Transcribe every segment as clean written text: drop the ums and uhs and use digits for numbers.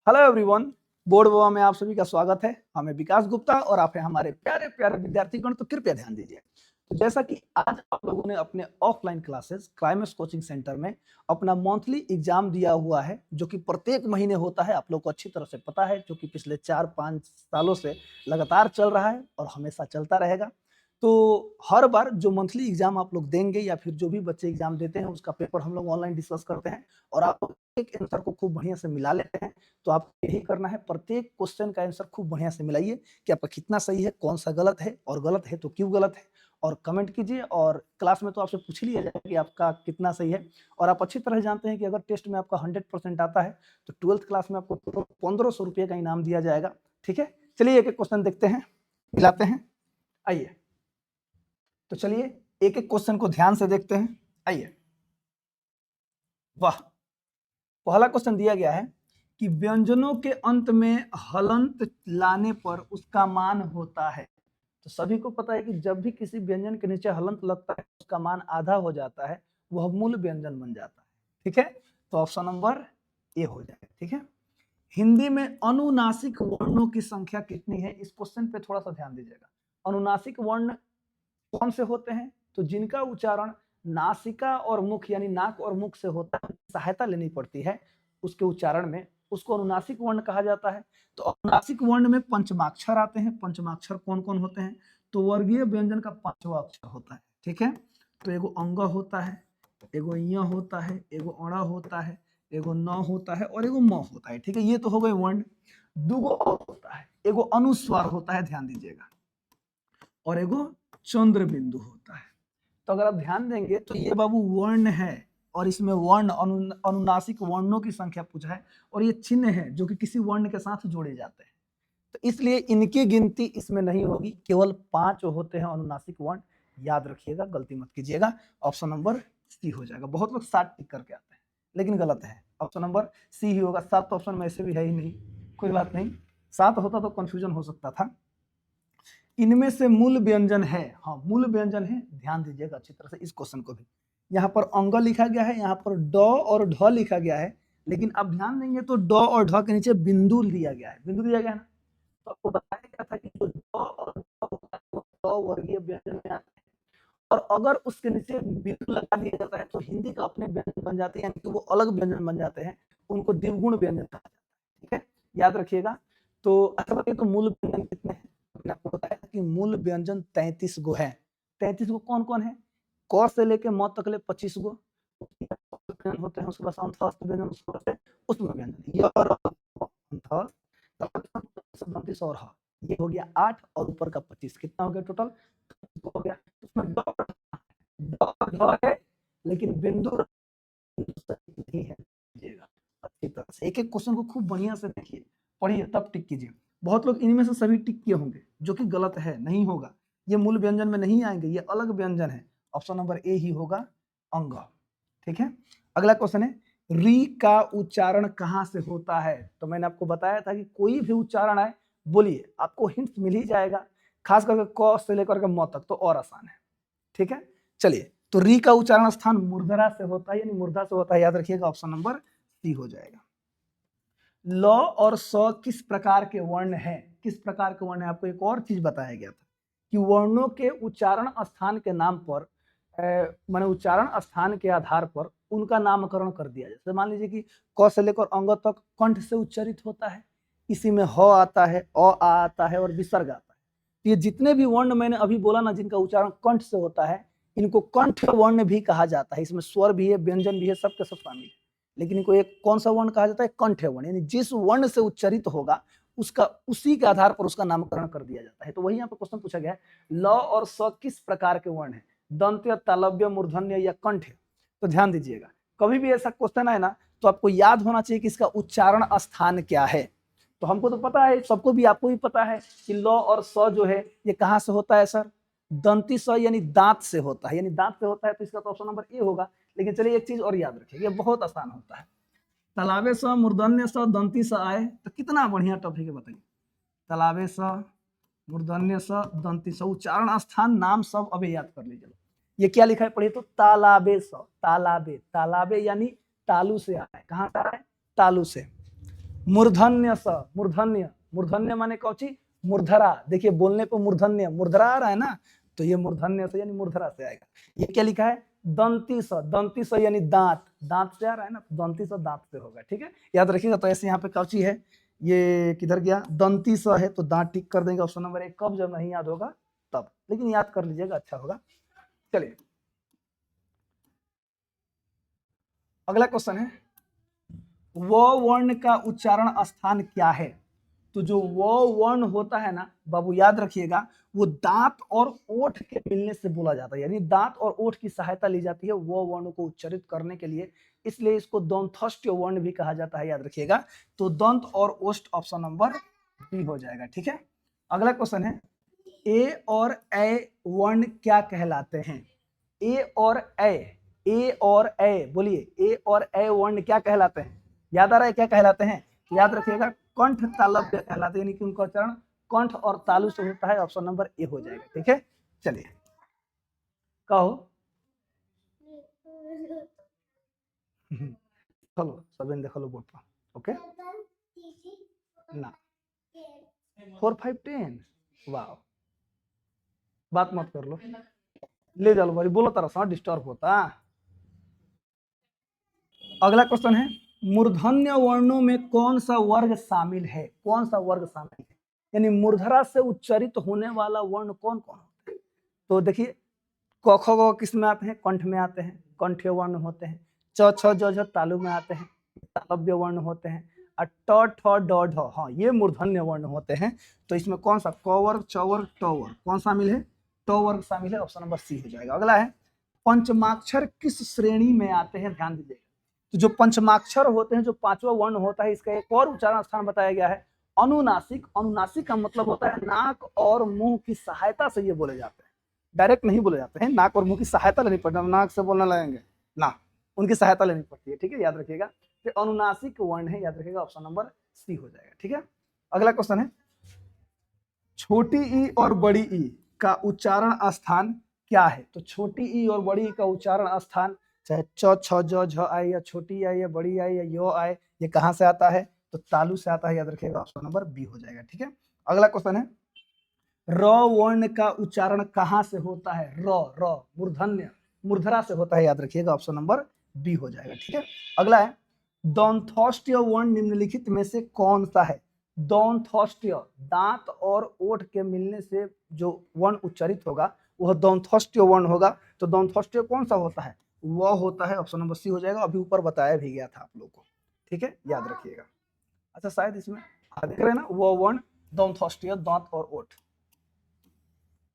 Hello everyone, board बोआ में आप सभी का स्वागत है। हमें विकास गुप्ता और आप हैं हमारे प्यारे प्यारे विद्यार्थीगण। तो कृपया ध्यान दीजिए। तो जैसा कि आज आप लोगों ने अपने offline classes climax coaching centre में अपना मंथली एग्जाम दिया हुआ है, जो कि प्रत्येक महीने होता है। आप लोग को अच्छी तरह से पता है, जो कि पिछले 4-5 सालों से लगातार चल रहा है और हमेशा चलता रहेगा। तो हर बार जो मंथली एग्जाम आप लोग देंगे या फिर जो भी बच्चे एग्जाम देते हैं, उसका पेपर हम लोग ऑनलाइन डिस्कस करते हैं और आप एक आंसर को खूब बढ़िया से मिला लेते हैं। तो आपको यही करना है, प्रत्येक क्वेश्चन का आंसर खूब बढ़िया से मिलाइए कि आपका कितना सही है, कौन सा गलत है और गलत है तो क्यों गलत है, और कमेंट कीजिए। और क्लास में तो आपसे पूछ लिया जाएगा कि आपका कितना सही है। और आप अच्छी तरह जानते हैं कि अगर टेस्ट में आपका 100% आता है तो 12th क्लास में आपको 1500 रुपये का इनाम दिया जाएगा। ठीक है, चलिए एक एक क्वेश्चन देखते हैं, मिलाते हैं। आइए, तो चलिए एक एक क्वेश्चन को ध्यान से देखते हैं। आइए, वाह, पहला क्वेश्चन दिया गया है कि व्यंजनों के अंत में हलंत लाने पर उसका मान होता है। तो सभी को पता है कि जब भी किसी व्यंजन के नीचे हलंत लगता है उसका मान आधा हो जाता है, वह मूल व्यंजन बन जाता है। ठीक है, तो ऑप्शन नंबर ए हो जाएगा। ठीक है, हिंदी में अनुनासिक वर्णों की संख्या कितनी है? इस क्वेश्चन पे थोड़ा सा ध्यान दीजिएगा। अनुनासिक वर्ण कौन से होते हैं? तो जिनका उच्चारण नासिका और मुख यानी नाक और मुख से होता है, सहायता लेनी पड़ती है उसके उच्चारण में, उसको अनुनासिक वर्ण कहा जाता है। तो अनुनासिक वर्ण में पंचमाक्षर आते हैं। पंचमाक्षर कौन कौन होते हैं? तो वर्गीय व्यंजन का पांचवा अक्षर होता है। ठीक है, तो एगो अंग होता है, एगो य होता है, एगो अण होता है, एगो न होता है और एगो म होता है। ठीक है, ये तो हो गए वर्ण। दूगो और होता है, एगो अनुस्वार होता है, ध्यान दीजिएगा, और एगो चंद्र बिंदु होता है। तो अगर आप ध्यान देंगे तो ये बाबू वर्ण है, और इसमें वर्ण अनुनासिक वर्णों की संख्या पूछा है, और ये चिन्ह है जो कि किसी वर्ण के साथ जोड़े जाते हैं। तो इसलिए इनकी गिनती इसमें नहीं होगी, केवल 5 होते हैं अनुनासिक वर्ण। याद रखिएगा, गलती मत कीजिएगा। ऑप्शन नंबर सी हो जाएगा। बहुत लोग 7 टिक करके आते हैं, लेकिन गलत है, ऑप्शन नंबर सी ही होगा। 7 ऑप्शन में ऐसे भी है ही नहीं, कोई बात नहीं। 7 होता तो कंफ्यूजन हो सकता था। इनमें से मूल व्यंजन है, हाँ मूल व्यंजन है, ध्यान दीजिएगा अच्छी तरह से इस क्वेश्चन को भी। यहाँ पर अंग लिखा गया है, यहाँ पर ड और ढ लिखा गया है, लेकिन अब ध्यान देंगे तो ड और ढ के नीचे बिंदु दिया गया है। बिंदु दिया गया है ना, तो आपको बताया गया था कि जो ड और ढ होता है वो ड वर्गीय व्यंजन में आता है, और अगर उसके नीचे बिंदु लगा दिया जाता है तो हिंदी का अपने व्यंजन बन जाते हैं, यानी कि वो अलग व्यंजन बन जाते हैं, उनको द्विगुण व्यंजन कहा जाता है। ठीक है, याद रखिएगा। तो अच्छा बताइए, तो मूल व्यंजन कितने हैं? मैंने आपको बताया कि मूल व्यंजन 33 गो है। 33 गो कौन कौन है? क से लेके म तक ले 25 गो व्यंजन होते हैं। उसके बाद अंतस्थ व्यंजन, उसके बाद उष्म व्यंजन, य र अंत दंतिस और ह, ये हो गया 8 और ऊपर का 25, कितना हो गया टोटल? हो गया। उसमें ढ है, लेकिन बिंदु नहीं है। अच्छी तरह से एक एक क्वेश्चन को खूब बढ़िया से देखिए, पढ़िए, तब टिक कीजिए। बहुत लोग इनमें से सभी टिक किए होंगे, जो कि गलत है, नहीं होगा। ये मूल व्यंजन में नहीं आएंगे, ये अलग व्यंजन है। ऑप्शन नंबर ए ही होगा, अंग। ठीक है, अगला क्वेश्चन है, री का उच्चारण कहां से होता है? तो मैंने आपको बताया था कि कोई भी उच्चारण आए बोलिए, आपको हिंट मिल ही जाएगा, खास करके क से लेकर के म तक तो और आसान है। ठीक है, चलिए, तो री का उच्चारण स्थान मूर्धरा से होता है, यानी मूर्धा से होता है, याद रखिएगा, ऑप्शन नंबर सी हो जाएगा। ल और स किस प्रकार के वर्ण हैं? किस प्रकार के वर्ण है? आपको एक और चीज बताया गया था कि वर्णों के उच्चारण स्थान के नाम पर, माने उच्चारण स्थान के आधार पर उनका नामकरण कर दिया जाए। जैसे मान लीजिए कि क से लेकर अंग तक कंठ से उच्चारित होता है, इसी में ह आता है, अ आता है और विसर्ग आता है। ये जितने भी वर्ण मैंने अभी बोला ना, जिनका उच्चारण कंठ से होता है, इनको कंठ वर्ण भी कहा जाता है। इसमें स्वर भी है, व्यंजन भी है, सब के सब शामिल है, लेकिन इनको एक कौन सा वर्ण कहा जाता है? कंठ वर्ण, यानी जिस वर्ण से उच्चारित होगा उसका, उसी के आधार पर उसका नामकरण कर दिया जाता है। तो वही यहाँ पर क्वेश्चन पूछा गया है, ल और स किस प्रकार के वर्ण है? दंत्य, तालव्य, मूर्धन्य या कंठ? तो ध्यान दीजिएगा, कभी भी ऐसा क्वेश्चन आए ना तो आपको याद होना चाहिए कि इसका उच्चारण स्थान क्या है। तो हमको तो पता है, सबको भी, आपको भी पता है कि ल और स जो है ये कहाँ से होता है सर? दंती स यानी दांत से होता है, यानी दांत से होता है, तो इसका तो ऑप्शन नंबर ए होगा। लेकिन चलिए एक चीज और याद रखिए, ये बहुत आसान होता है। तालाबे स, मूर्धन्य स, दंती स आए तो कितना बढ़िया टॉपिक है, बताइए। तालाबे स, मूर्धन्य स, दंती स, उच्चारण स्थान नाम सब अबे याद कर लीजिए। ये क्या लिखा है पढ़िए तो, तालाबे स, तालाबे, तालाबे यानी तालू से आए, कहाँ से आए? तालू से। मूर्धन्य स, मूर्धन्य, मूर्धन्य माने कौची, मूर्धरा। देखिए बोलने पे मूर्धन्य, मूर्धरा आ रहा है ना, तो ये मूर्धन्य से यानी मूर्धरा से आएगा। ये क्या लिखा है, दंती स, दंती स यानी दांत, दांत से आ रहा है ना, दंती स दांत से होगा। ठीक है, याद रखिएगा। तो ऐसे यहाँ पे कौची है, ये किधर गया, दंती स है, तो दांत टिक कर देंगे ऑप्शन नंबर 1। कब, जब नहीं याद होगा तब, लेकिन याद कर लीजिएगा, अच्छा होगा। चलिए अगला क्वेश्चन है, वो वर्ण का उच्चारण स्थान क्या है। तो जो वो वर्ण होता है ना बाबू, याद रखिएगा, वो दांत और ओठ के मिलने से बोला जाता है, यानी दांत और ओठ की सहायता ली जाती है वो वर्ण को उच्चारित करने के लिए, इसलिए इसको दंतस्थ्य वर्ण भी कहा जाता है, याद रखिएगा। तो दंत और ओष्ठ ऑप्शन नंबर बी हो जाएगा। ठीक है, अगला क्वेश्चन है, ए और ए वर्ण क्या कहलाते हैं। ए और ए और ए, बोलिए, ए और ए वर्ण क्या कहलाते हैं, याद आ रहा है क्या कहलाते हैं। याद रखिएगा, कंठ तालव्य कहलाते हैं, यानी कि उनका उच्चारण कंठ और तालु से होता है, ऑप्शन नंबर ए हो जाएगा। ठीक है, चलिए कहो चलो सब देखो बोर्ड पर, ओके ना 4 5 10, वाह, बात मत कर लो, ले जाओ भाई, बोलो तारा सा डिस्टर्ब होता। अगला क्वेश्चन है, मूर्धन्य वर्णों में कौन सा वर्ग शामिल है, कौन सा वर्ग शामिल है, यानी मूर्धरा से उच्चारित होने वाला वर्ण कौन कौन होता है। तो देखिए, क ख ग किस में आते हैं, कंठ में आते हैं, कंठीय वर्ण होते हैं। च छ ज झ तालु में आते हैं, तालव्य वर्ण होते हैं। और ट ठ ड ढ, हाँ ये मूर्धन्य वर्ण होते हैं। तो इसमें कौन सा, क वर्ग, च वर्ग, ट वर्ग कौन शामिल है, ट वर्ग शामिल है, ऑप्शन नंबर सी हो जाएगा। अगला है, पंचमाक्षर किस श्रेणी में आते हैं, ध्यान दीजिएगा। तो जो पंचमाक्षर होते हैं, जो पांचवा वर्ण होता है, इसका एक और उच्चारण स्थान बताया गया है, अनुनासिक। अनुनासिक का मतलब होता है नाक और मुंह की सहायता से ये बोले जाते हैं, डायरेक्ट नहीं बोले जाते हैं, नाक और मुंह की सहायता लेनी पड़ती है, नाक से बोलने लगेंगे ना, उनकी सहायता लेनी पड़ती है। ठीक है, याद रखिएगा, तो अनुनासिक वर्ण है, याद रखिएगा, ऑप्शन नंबर सी हो जाएगा। ठीक है, अगला क्वेश्चन है, छोटी ई और बड़ी ई का उच्चारण स्थान क्या है। तो छोटी ई और बड़ी ई का उच्चारण स्थान, चाहे च छ ज झ आए या छोटी आए या बड़ी आए या यो आए, ये कहाँ से आता है, तो तालु से आता है, याद रखिएगा, ऑप्शन नंबर बी हो जाएगा। ठीक है, अगला क्वेश्चन है, र वर्ण का उच्चारण कहाँ से होता है, र र मूर्धन्य, मूर्धरा से होता है, याद रखिएगा, ऑप्शन नंबर बी हो जाएगा। ठीक है, अगला है, दंथोष्ठ्य वर्ण निम्नलिखित में से कौन सा है। दंथोष्ठ्य, दांत और ओठ के मिलने से जो वर्ण उच्चारित होगा वह दंथोष्ठ्य वर्ण होगा। तो दंथोष्ठ्य कौन सा होता है, वह होता है, ऑप्शन नंबर सी हो जाएगा, अभी ऊपर बताया भी गया था आप लोग को। ठीक है, याद रखिएगा। अच्छा शायद इसमें देख रहे हैं ना, वह वर्ण दंथोष्ठ्य, दांत और ओठ।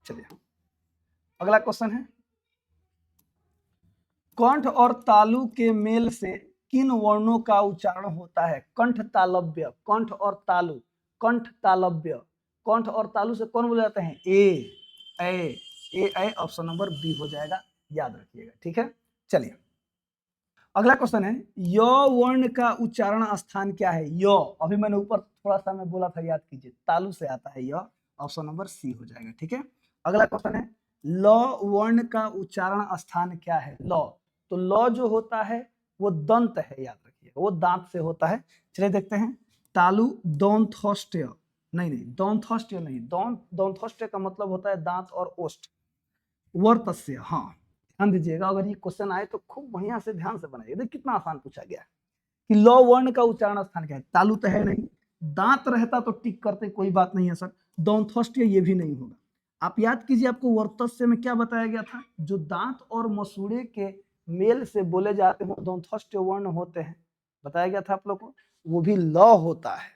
चलिए अगला क्वेश्चन है, कंठ और तालु के मेल से किन वर्णों का उच्चारण होता है। कंठ तालव्य, कंठ और तालु, कंठ तालव्य, कंठ और तालु से कौन बोले जाते हैं, ए ऑप्शन नंबर बी हो जाएगा, याद रखिएगा। ठीक है, चलिए अगला क्वेश्चन है, य वर्ण का उच्चारण स्थान क्या है। य, अभी मैंने ऊपर थोड़ा सा मैं बोला था, याद कीजिए, तालु से आता है य, ऑप्शन नंबर सी हो जाएगा। ठीक है, अगला क्वेश्चन है, ल वर्ण का उच्चारण स्थान क्या है। ल, तो ल जो होता है वो दंत है, याद रखिए, वो दांत से होता है। चलिए देखते हैं, तालु दंथोष्ठ्य, नहीं दंथोष्ठ्य नहीं, दंथोष्ठ्य का मतलब होता है दांत और ओष्ठ, वर्तस्य। हाँ ध्यान दीजिएगा, अगर ये क्वेश्चन आए तो खूब बढ़िया से ध्यान से बनाइए, देखिए कितना आसान पूछा गया है कि ल वर्ण का उच्चारण स्थान क्या है। तालु तो है नहीं, दांत रहता तो टिक करते, कोई बात नहीं है सर, दंथोष्ठ्य ये भी नहीं होगा। आप याद कीजिए, आपको वर्तस्य में क्या बताया गया था, जो दांत और मसूड़े के मेल से बोले जाते हैं दंथोष्ठ्य वर्ण होते हैं, बताया गया था आप लोग को, वो भी ल होता है।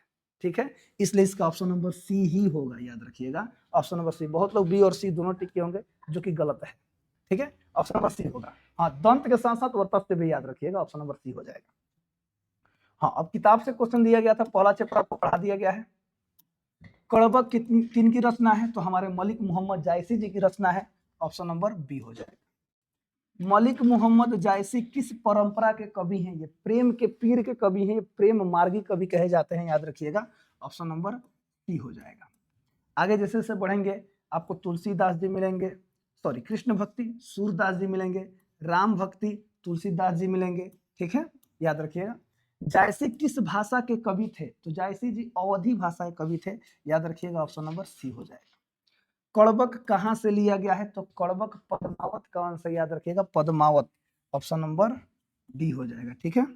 ठीक है, इसलिए इसका ऑप्शन नंबर सी ही होगा, याद रखिएगा, ऑप्शन नंबर सी। बहुत लोग बी और सी दोनों टिके होंगे, जो कि गलत है। ठीक है, ऑप्शन नंबर सी होगा। हाँ, दंत के साथ साथ वर्तस्य भी याद रखिएगा, ऑप्शन नंबर सी हो जाएगा। हाँ, अब किताब से क्वेश्चन दिया गया था, पहला चैप्टर आपको पढ़ा दिया गया है। कड़बक किन की रचना है, तो हमारे मलिक मोहम्मद जायसी जी की रचना है, ऑप्शन नंबर बी हो जाएगा। मलिक मोहम्मद जायसी किस परंपरा के कवि हैं, ये प्रेम के पीर के कवि हैं, ये प्रेम मार्गी कवि कहे जाते हैं, याद रखिएगा, ऑप्शन नंबर सी हो जाएगा। आगे जैसे जैसे बढ़ेंगे आपको तुलसीदास जी मिलेंगे, सॉरी कृष्ण भक्ति सूरदास जी मिलेंगे, राम भक्ति तुलसीदास जी मिलेंगे। ठीक है, याद रखिएगा। जायसी किस भाषा के कवि थे? तो जायसी जी अवधी भाषा के कवि थे, याद रखिएगा ऑप्शन नंबर सी हो जाएगा। कड़बक कहां से लिया गया है? तो कड़बक पद्मावत कौन से, याद रखिएगा पद्मावत, ऑप्शन नंबर डी हो जाएगा। ठीक है।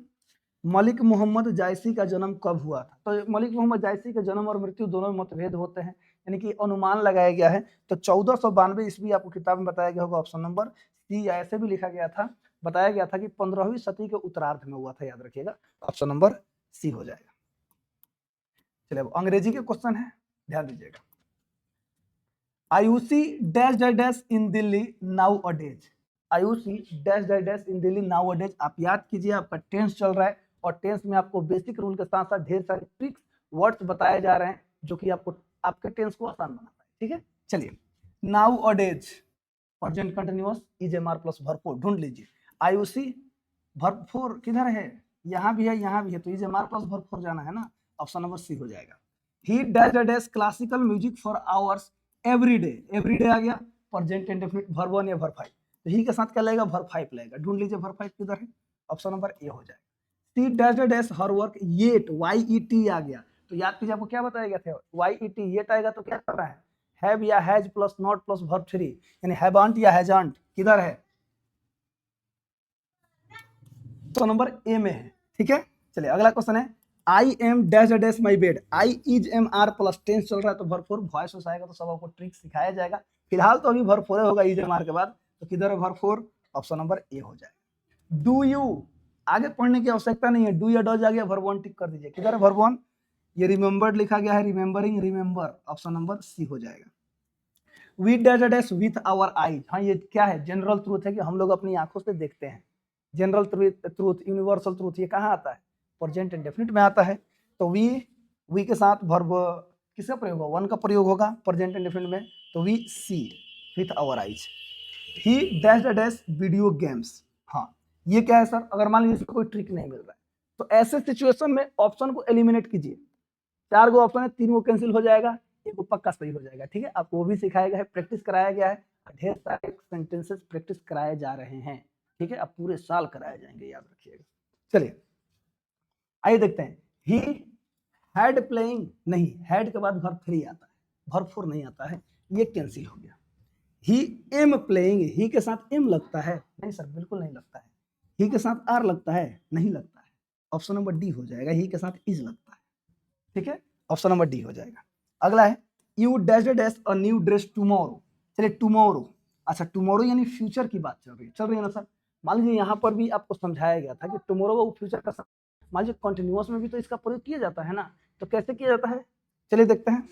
मलिक मोहम्मद जायसी का जन्म कब हुआ था? तो मलिक मोहम्मद जायसी के जन्म और मृत्यु दोनों में मतभेद होते हैं, यानी कि अनुमान लगाया गया है। तो 1492 ईस्वी आपको किताब में बताया गया होगा, ऑप्शन नंबर सी, या ऐसे भी लिखा गया था, बताया गया था कि 15वीं सदी के उत्तरार्ध में हुआ था, याद रखिएगा ऑप्शन नंबर सी हो जाएगा। चलिए अब अंग्रेजी के क्वेश्चन है, ध्यान दीजिएगा। Ayushi dash dash dash in Delhi nowadays, Ayushi dash dash dash in Delhi nowadays. आप याद कीजिए, आपका टेंस चल रहा है और टेंस में आपको बेसिक रूल के साथ साथ ढेर सारे ट्रिक्स वर्ड्स बताए जा रहे हैं जो कि आपको आपके टेंस को आसान बनाता है। ठीक है, चलिए नाउ अडेज प्रेजेंट कंटिन्यूअस इजेमआर प्लस भरपूर ढूंढ लीजिए। आयुषी भरपूर किधर है? यहाँ भी है, यहाँ भी है, तो इजेमआर प्लस भरपूर जाना है ना, ऑप्शन नंबर सी हो जाएगा। He dash dash dash classical music for hours every day, every day आ गया, प्रेजेंट इंडेफिनिट वर्ब 1 या वर्ब 5, तो ही के साथ क्या लगेगा? वर्ब 5 लगेगा। ढूंढ लीजिए वर्ब 5 किधर है, ऑप्शन नंबर ए हो जाएगा। She dash dash dash her work yet, Y E T आ गया, तो याद कीजिए आपको क्या बताया गया था, वाई ई टी येट आएगा तो क्या करना है? हैव या has plus not plus verb 3, यानी हैवंट या हैजंट किधर है? तो नंबर ए में है। ठीक है, चलिए अगला क्वेश्चन है। I am dash dash my bed, I is am are plus tense चल रहा है, तो भरपूर वॉइस हो जाएगा, तो सब आपको ट्रिक सिखाया जाएगा। फिलहाल तो अभी भरपूर होगा इज एम आर के बाद, तो किधर है भरपूर? ऑप्शन नंबर ए हो जाएगा। डू यू, आगे पढ़ने की आवश्यकता नहीं है, डू या डज आ गया, वर्ब 1 टिक कर दीजिए। किधर है वर्ब 1? ये रिमेंबर्ड लिखा गया है, remembering, remember, option number C हो जाएगा। We dash dash with our eyes, हाँ ये क्या है? जनरल ट्रूथ है कि हम लोग अपनी आंखों से देखते हैं। जनरल ट्रूथ, यूनिवर्सल ट्रूथ, ये कहाँ आता है? प्रेजेंट इंडेफिनिट में आता है। तो वी के साथ वर्ब किसका प्रयोग होगा? 1 का प्रयोग होगा प्रेजेंट इंडेफिनिट में, तो we see with our eyes. He dash dash video games, हाँ ये क्या है सर? अगर मान लीजिए इसमें कोई ट्रिक नहीं मिल रहा है, तो ऐसे सिचुएशन में ऑप्शन को एलिमिनेट कीजिए। 4 गो ऑप्शन है, 3 गो कैंसिल हो जाएगा, एक पक्का सही हो जाएगा। ठीक है, आपको वो भी सिखाया गया है, प्रैक्टिस कराया गया है, ढेर सारे सेंटेंसेस प्रैक्टिस कराए जा रहे हैं। ठीक है, अब पूरे साल कराए जाएंगे, याद रखिएगा। चलिए आइए देखते हैं। ही हैड प्लेइंग, नहीं, हैड के बाद वर्ब 3 आता है, वर्ब 4 नहीं आता है, ये कैंसिल हो गया। ही एम प्लेइंग, ही के साथ एम लगता है? नहीं सर, बिल्कुल नहीं लगता है। ही के साथ आर लगता है? नहीं लगता है, ऑप्शन नंबर डी हो जाएगा। ही के साथ इज लगता है। ठीक है, ऑप्शन नंबर डी हो जाएगा। अगला है you dash dash a new dress tomorrow, चलिए टुमारो, अच्छा टुमारो यानी फ्यूचर की बात चल रही है ना सर। मान लीजिए यहाँ पर भी आपको समझाया गया था कि टुमारो वो फ्यूचर का, मान लीजिए कंटिन्यूअस में भी तो इसका प्रयोग किया जाता है ना, तो कैसे किया जाता है चलिए देखते हैं।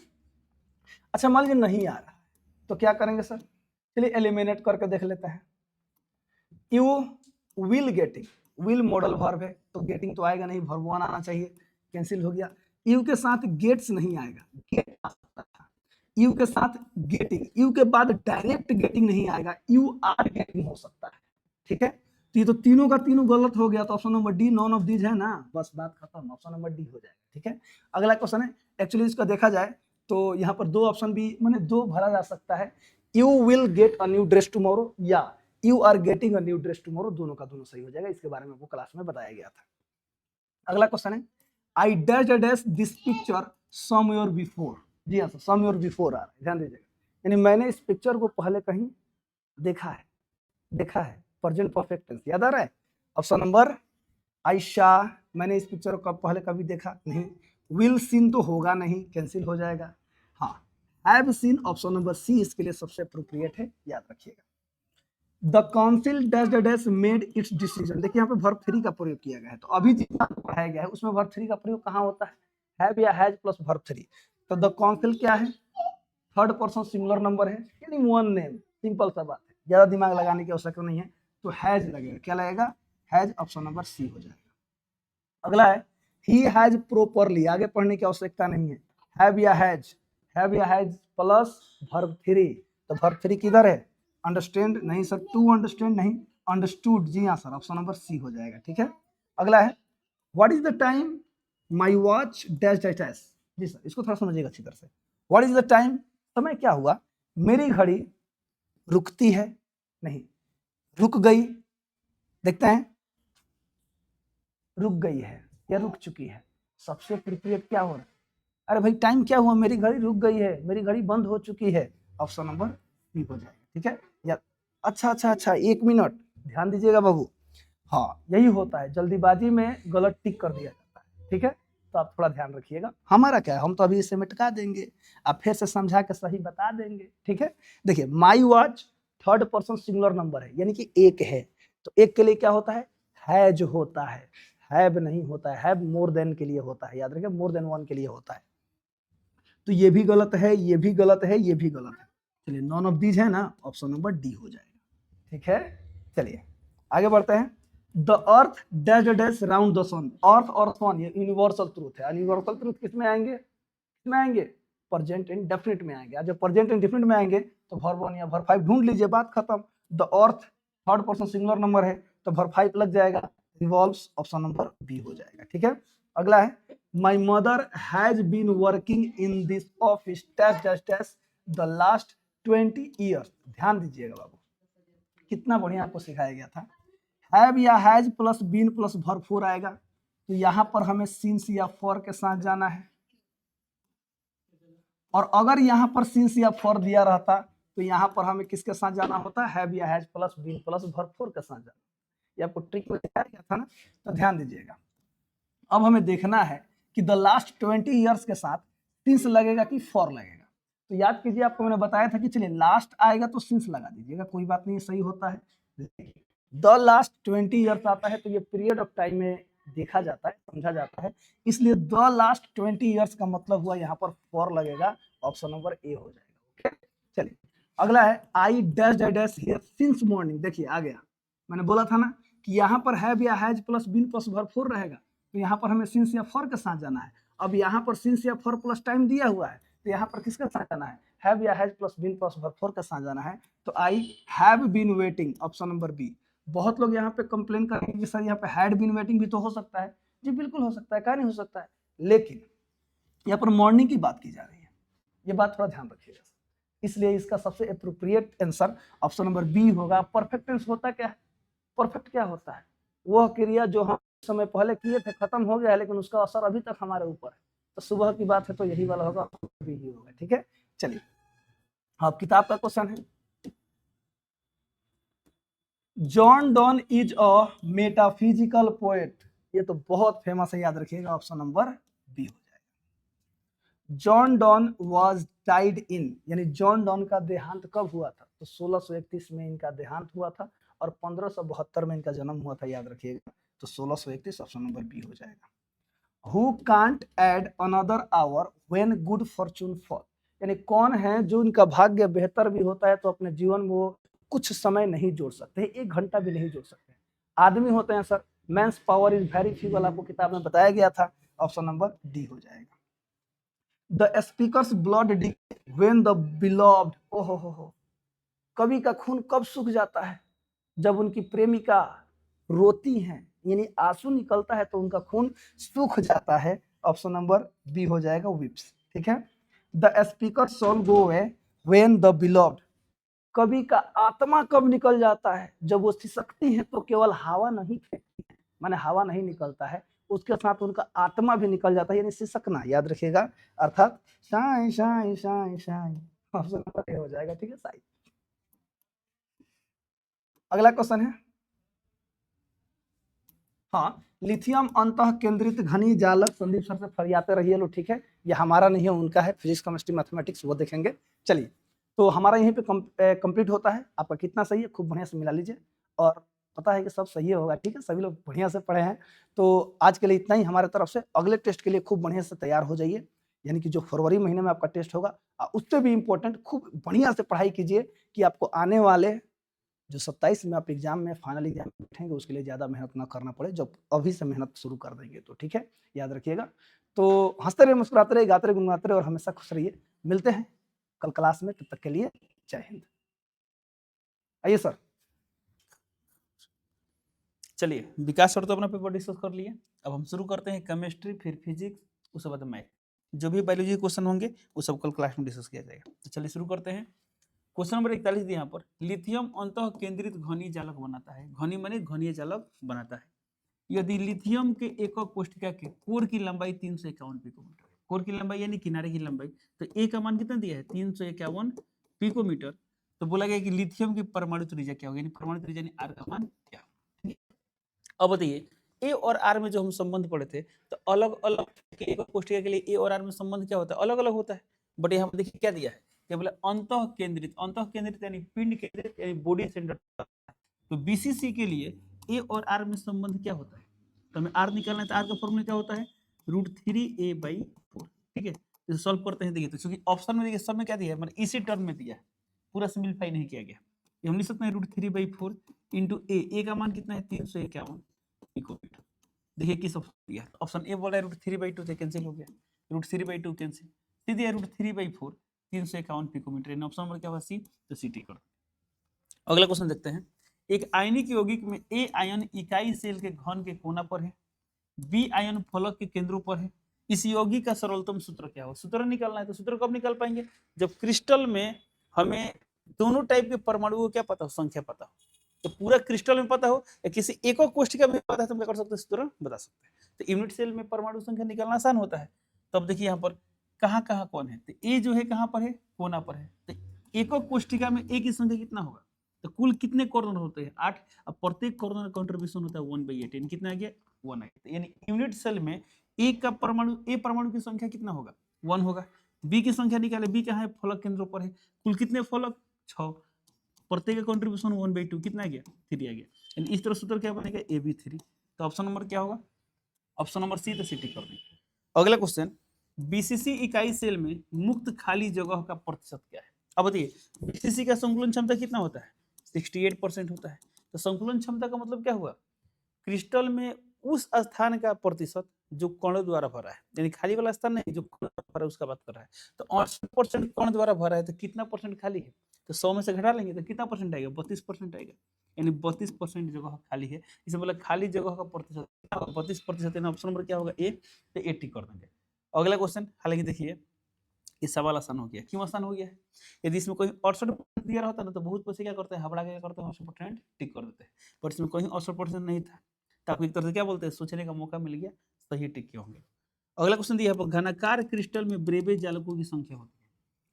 अच्छा मान लीजिए नहीं आ रहा, तो क्या करेंगे सर? चलिए एलिमिनेट करके देख लेते हैं। You will getting, will modal verb है, तो गेटिंग तो आएगा नहीं, वर्ब 1 आना चाहिए, कैंसिल हो गया। यू के साथ गेट्स नहीं आएगा, गेट आ सकता था। यू के साथ गेटिंग, यू के बाद डायरेक्ट गेटिंग नहीं आएगा, यू आर गेटिंग हो सकता है। ठीक है, तो ये तो तीनों का तीनों गलत हो गया, तो option number D, none of these है ना, बस बात खत्म, ऑप्शन नंबर डी हो जाएगा। ठीक है, अगला क्वेश्चन है, एक्चुअली इसका देखा जाए तो यहाँ पर 2 ऑप्शन भी माने 2 भरा जा सकता है। You will get a new dress tomorrow या you are getting a new dress tomorrow, दोनों का दोनों सही हो जाएगा, इसके बारे में वो क्लास में बताया गया था। अगला क्वेश्चन है I dash dash this picture somewhere before, जी हाँ सर, समवेयर बिफोर आ रहा है, ध्यान दीजिएगा, यानी मैंने इस पिक्चर को पहले कहीं देखा है, देखा है, प्रेजेंट परफेक्ट टेंस, याद आ रहा है? ऑप्शन नंबर आयशा, मैंने इस पिक्चर को पहले कभी देखा नहीं। विल सीन तो होगा नहीं, कैंसिल हो जाएगा। हाँ, have seen, option number C इसके लिए सबसे अप्रोप्रिएट है, याद रखिएगा। The council dash dash made its decision, देखिए यहाँ पे वर्ब 3 का प्रयोग किया गया है, तो अभी जितना पढ़ाया गया है उसमें वर्ब 3 का प्रयोग कहाँ होता है? हैव या हैज प्लस वर्ब 3, तो द काउंसिल क्या है? थर्ड पर्सन सिंगुलर नंबर है, यानी वन नेम, सिंपल सा बात है, ज्यादा दिमाग लगाने की आवश्यकता नहीं है, तो हैज लगेगा, क्या लगेगा? हैज, ऑप्शन नंबर सी हो जाएगा। अगला है ही हैज प्रोपरली, आगे पढ़ने की आवश्यकता नहीं है, हैव या हैज, हैव या हैज प्लस वर्ब 3, तो वर्ब 3 किधर है? अंडरस्टैंड नहीं सर, टू अंडरस्टैंड नहीं, अंडरस्टूड, जी हाँ सर, ऑप्शन नंबर सी हो जाएगा। ठीक है, अगला है what is the time my watch dash dash dash, जी सर इसको थोड़ा समझिएगा अच्छी तरह से। व्हाट इज द टाइम, समय क्या हुआ? मेरी घड़ी रुकती है, नहीं, रुक गई, देखते हैं, रुक गई है, या रुक चुकी है? सबसे अप्रोप्रिएट क्या हो रहा है? अरे भाई टाइम क्या हुआ, मेरी घड़ी रुक गई है, मेरी घड़ी बंद हो चुकी है, ऑप्शन नंबर बी हो जाएगा। ठीक है, या अच्छा 1 मिनट ध्यान दीजिएगा बाबू। हाँ यही होता है, जल्दीबाजी में गलत टिक कर दिया जाता है। ठीक है, तो आप थोड़ा ध्यान रखिएगा। हमारा क्या है, हम तो अभी इसे मिटका देंगे, आप फिर से समझा के सही बता देंगे। ठीक है, देखिए my watch third person singular number है, यानी कि एक है, तो एक के लिए क्या होता है, हैज होता है, हैव नहीं होता है, हैव मोर देन के लिए होता है, याद रखिए मोर देन वन के लिए होता है। तो ये भी गलत है, ये भी गलत है, ये भी गलत है। चलिए नॉन ऑफ दीज है ना, ऑप्शन नंबर डी हो जाएगा। ठीक है, चलिए आगे बढ़ते हैं। The earth dash dash round the sun, earth और सन ये यूनिवर्सल ट्रूथ है। यूनिवर्सल ट्रूथ किसमें आएंगे, किसमें आएंगे, प्रेजेंट इंडेफिनिट में आएंगे। जब प्रेजेंट इंडेफिनिट में आएंगे तो वर्ब 1 या वर्ब 5 ढूंढ लीजिए, बात खत्म। The earth third person singular number है तो वर्ब 5 लग जाएगा, रिवॉल्व्स ऑप्शन नंबर बी हो जाएगा। ठीक है, अगला है my mother has been working in this office dash dash dash the last 20 years. ध्यान दीजिएगा बाबू, कितना बढ़िया आपको सिखाया गया था। हैव या has plus been plus verb 4 आएगा, तो यहां पर हमें सिंस या फॉर के साथ जाना है, और अगर यहाँ पर सिंस या फॉर दिया रहता तो यहाँ पर हमें किसके साथ जाना होता, हैव या has plus been plus verb 4 के साथ जाना। ये आपको ट्रिक में दिखाया गया था ना, तो ध्यान दीजिएगा। अब हमें देखना है कि द लास्ट 20 ईयर्स के साथ सिंस लगेगा कि फॉर लगेगा। तो याद कीजिए, आपको मैंने बताया था कि चलिए लास्ट आएगा तो सिंस लगा दीजिएगा, कोई बात नहीं, सही होता है। द लास्ट 20 ईयर्स आता है तो ये पीरियड ऑफ टाइम में देखा जाता है, समझा जाता है, इसलिए द लास्ट 20 ईयर्स का मतलब हुआ यहाँ पर फॉर लगेगा, ऑप्शन नंबर ए हो जाएगा। ओके, चलिए अगला है I dash dash here since morning. देखिए आ गया, मैंने बोला था ना कि यहाँ पर हैव या has plus been plus verb 4 रहेगा, तो यहाँ पर हमें सिंस या फॉर के साथ जाना है। अब यहाँ पर सिंस या फॉर प्लस टाइम दिया हुआ है, तो यहाँ पर किसके साथ जाना है, हैव या has plus been plus verb 4 के साथ जाना है। तो I have been waiting, option number B. बहुत लोग यहाँ पे कंप्लेन करेंगे कि सर यहाँ पे हैड बीन वेटिंग भी तो हो सकता है। जी बिल्कुल हो सकता है, क्या नहीं हो सकता है, लेकिन यहाँ पर मॉर्निंग की बात की जा रही है, ये बात थोड़ा ध्यान रखिएगा। इसलिए इसका सबसे appropriate answer option number B होगा। परफेक्ट टेंस होता क्या है, परफेक्ट क्या होता है, वह क्रिया जो हम समय पहले किए थे खत्म हो गया है लेकिन उसका असर अभी तक हमारे ऊपर है। तो सुबह की बात है तो यही वाला होगा, बी ही होगा। ठीक है, चलिए अब किताब का क्वेश्चन है। John Donne is a metaphysical poet, ये तो बहुत फेमस है, याद रखिएगा, ऑप्शन नंबर बी हो जाएगा। John Donne was died in, यानी जॉन डॉन का देहांत कब हुआ था, तो 1631 में इनका देहांत हुआ था और 1572 में इनका जन्म हुआ था, याद रखिएगा। तो 1631 ऑप्शन नंबर बी हो जाएगा। Who can't add another hour when good fortune fall, यानी कौन है जो इनका भाग्य बेहतर भी होता है तो अपने जीवन में वो कुछ समय नहीं जोड़ सकते, 1 घंटा भी नहीं जोड़ सकते। आदमी होते हैं sir, man's power is very feeble, आपको किताब में बताया गया था, ऑप्शन नंबर डी हो जाएगा। The speakers blood when the beloved, ओहो हो, कवि का खून कब सूख जाता है, जब उनकी प्रेमिका रोती हैं, यानी आंसू निकलता है तो उनका खून सूख जाता है, ऑप्शन नंबर बी हो जाएगा, विप्स। ठीक है, the speaker soul go away when the beloved, कवि का आत्मा कब निकल जाता है, जब वो सिसकती है तो केवल हवा नहीं फेंकती है, माने हवा नहीं निकलता है, उसके साथ उनका आत्मा भी निकल जाता है, यानी सिसकना, याद रखिएगा, अर्थात शाई शाई शाई शाई, ऑप्शन नंबर ए हो जाएगा। ठीक है, साई। अगला क्वेश्चन है, हाँ, लिथियम अंतः केंद्रित घनी जालक, संदीप सर से फरियाते रहिए लो। ठीक है, ये हमारा नहीं है, उनका है, फिजिक्स केमिस्ट्री मैथमेटिक्स, वो देखेंगे। चलिए, तो हमारा यहीं पे कंप्लीट होता है। आपका कितना सही है खूब बढ़िया से मिला लीजिए, और पता है कि सब सही होगा। ठीक है, सभी लोग बढ़िया से पढ़े हैं। तो आज के लिए इतना ही हमारे तरफ से, अगले टेस्ट के लिए खूब बढ़िया से तैयार हो जाइए, यानी कि जो फरवरी महीने में आपका टेस्ट होगा, उससे भी इम्पोर्टेंट खूब बढ़िया से पढ़ाई कीजिए कि आपको आने वाले जो 27 में आप एग्जाम में फाइनल एग्जाम में बैठेंगे उसके लिए ज़्यादा मेहनत ना करना पड़े, जब अभी से मेहनत शुरू कर देंगे तो। ठीक है, याद रखिएगा। तो हंसते रहिए, मुस्कुराते रहिए, गाते रहिए, गुनगुनाते रहिए और हमेशा खुश रहिए। मिलते हैं कल क्लास में, तब तक के लिए जय हिंद। आइए सर। चलिए, विकास सर तो अपना पेपर डिस्कस कर लिए, अब हम शुरू करते हैं केमिस्ट्री, फिर फिजिक्स, उसके बाद मैथ। जो भी बायोलॉजी क्वेश्चन होंगे वो सब कल क्लास में डिस्कस किया जाएगा। तो चलिए शुरू करते हैं। क्वेश्चन नंबर 41 यहाँ पर, लिथियम अंतः केंद्रित घनी जालक बनाता है। घनी माने घनीय जालक बनाता है। यदि लिथियम के एकक कोष्ठिका के कोर की लंबाई 351 पिकोमीटर, कोर की लंबाई यानी किनारे की लंबाई, तो ए का मान कितना दिया है 351 पिकोमीटर, तो बोला गया कि लिथियम की परमाणु त्रिज्या क्या होगी, यानी परमाणु त्रिज्या यानी आर का मान क्या होगा। ठीक है? अब बताइए ए और आर में जो हम संबंध पढ़े थे, तो अलग अलग एकक कोष्ठिका के लिए ए और आर में संबंध क्या होता है, अलग अलग होता है। बट यहाँ पर देखिए क्या दिया है, क्या बोला अंतः केंद्रित यानी पिंड केंद्रित यानी बॉडी सेंटर। तो बीसीसी के लिए ए और आर में संबंध क्या होता है, तो हमें आर निकालना है, तो आर का फॉर्मूला क्या होता है √3a/4। ठीक है, तो सॉल्व करते हैं। देखिए तो क्योंकि ऑप्शन में देखिए सब में क्या दिया है, मतलब इसी टर्म में दिया है, पूरा सिंपलीफाई नहीं किया गया। ये हम लिख सकते हैं √3/4 इंटू ए का मान कितना है 351 पिकोमीटर। देखिए किस ऑप्शन दिया है, ऑप्शन ए बोल रहा है √3/2 से कैंसिल हो गया, √3/2 कैंसिल, सीधे √3/4 351 पिकोमीटर। ऑप्शन नंबर क्या होगा सी, तो सी टिक कर। अगला क्वेश्चन देखते हैं। एक आयनिक यौगिक में ए आयन इकाई सेल के घन के कोना पर है, बी आयन फलक के केंद्रों पर है। इस यौगिक का सरलतम सूत्र क्या हो, सूत्र निकालना है। तो सूत्र कब निकाल पाएंगे, जब क्रिस्टल में हमें दोनों टाइप के परमाणुओं को क्या पता हो, संख्या पता हो। तो पूरा क्रिस्टल में पता हो या किसी एक कोष्ठिका में पता है, तो हम क्या कर सकते हैं, सूत्र बता सकते हैं। तो यूनिट सेल में परमाणु संख्या निकालना आसान होता है। तो अब देखिए यहाँ पर कहाँ कहाँ कौन है, तो ए जो है कहाँ पर है, कोना पर है। तो एकक कोष्ठिका में ए की संख्या कितना होगा, तो कुल कितने कॉर्नर होते हैं 8। अब प्रत्येक कॉर्नर कंट्रीब्यूशन होता है 1/8, कितना आ गया 1 आ गया। यानी यूनिट सेल में ए का परमाणु, ए परमाणु की संख्या कितना होगा 1 होगा। बी की संख्या निकाले, बी कहाँ है, फलक केंद्रों पर है। कुल कितने फलक 6, प्रत्येक का कंट्रीब्यूशन 1/2, कितना आ गया 3 आ गया। यानी इस तरह सूत्र क्या बनेगा AB3। तो ऑप्शन नंबर क्या होगा, ऑप्शन नंबर सी, तो सी टिक कर देंगे। अगला क्वेश्चन, बीसीसी इकाई सेल में मुक्त खाली जगह का प्रतिशत क्या है। अब बताइए बीसीसी का संकुलन क्षमता कितना होता है, 68% होता है। तो संकुलन क्षमता का मतलब क्या हुआ, क्रिस्टल में उस स्थान का प्रतिशत जो कणों द्वारा भरा है, यानी खाली वाला स्थान नहीं, जो कण भरा है उसका बात कर रहा है। तो 68% कण द्वारा भरा है, तो कितना परसेंट खाली है, तो 100 में से घटा लेंगे तो कितना परसेंट आएगा, 32% आएगा। यानी 32% जगह खाली है। इसे बोला खाली जगह का प्रतिशत 32%। ऑप्शन नंबर क्या होगा ए, तो ए टिक कर देंगे। अगला क्वेश्चन, हालांकि देखिए ये सवाल आसान हो गया। क्यों आसान हो गया है, यदि इसमें कोई 68% दिया रहता ना, तो बहुत पैसे क्या करते हैं, हबड़ा के क्या करते हैं 68% टिक कर देते हैं। बट इसमें कोई 68% नहीं था, तो आपको एक तरह से क्या बोलते हैं, सोचने का मौका मिल गया, सही टिक के होंगे। अगला क्वेश्चन दिया है, घनाकार क्रिस्टल में ब्रेबे जालकों की संख्या होती है।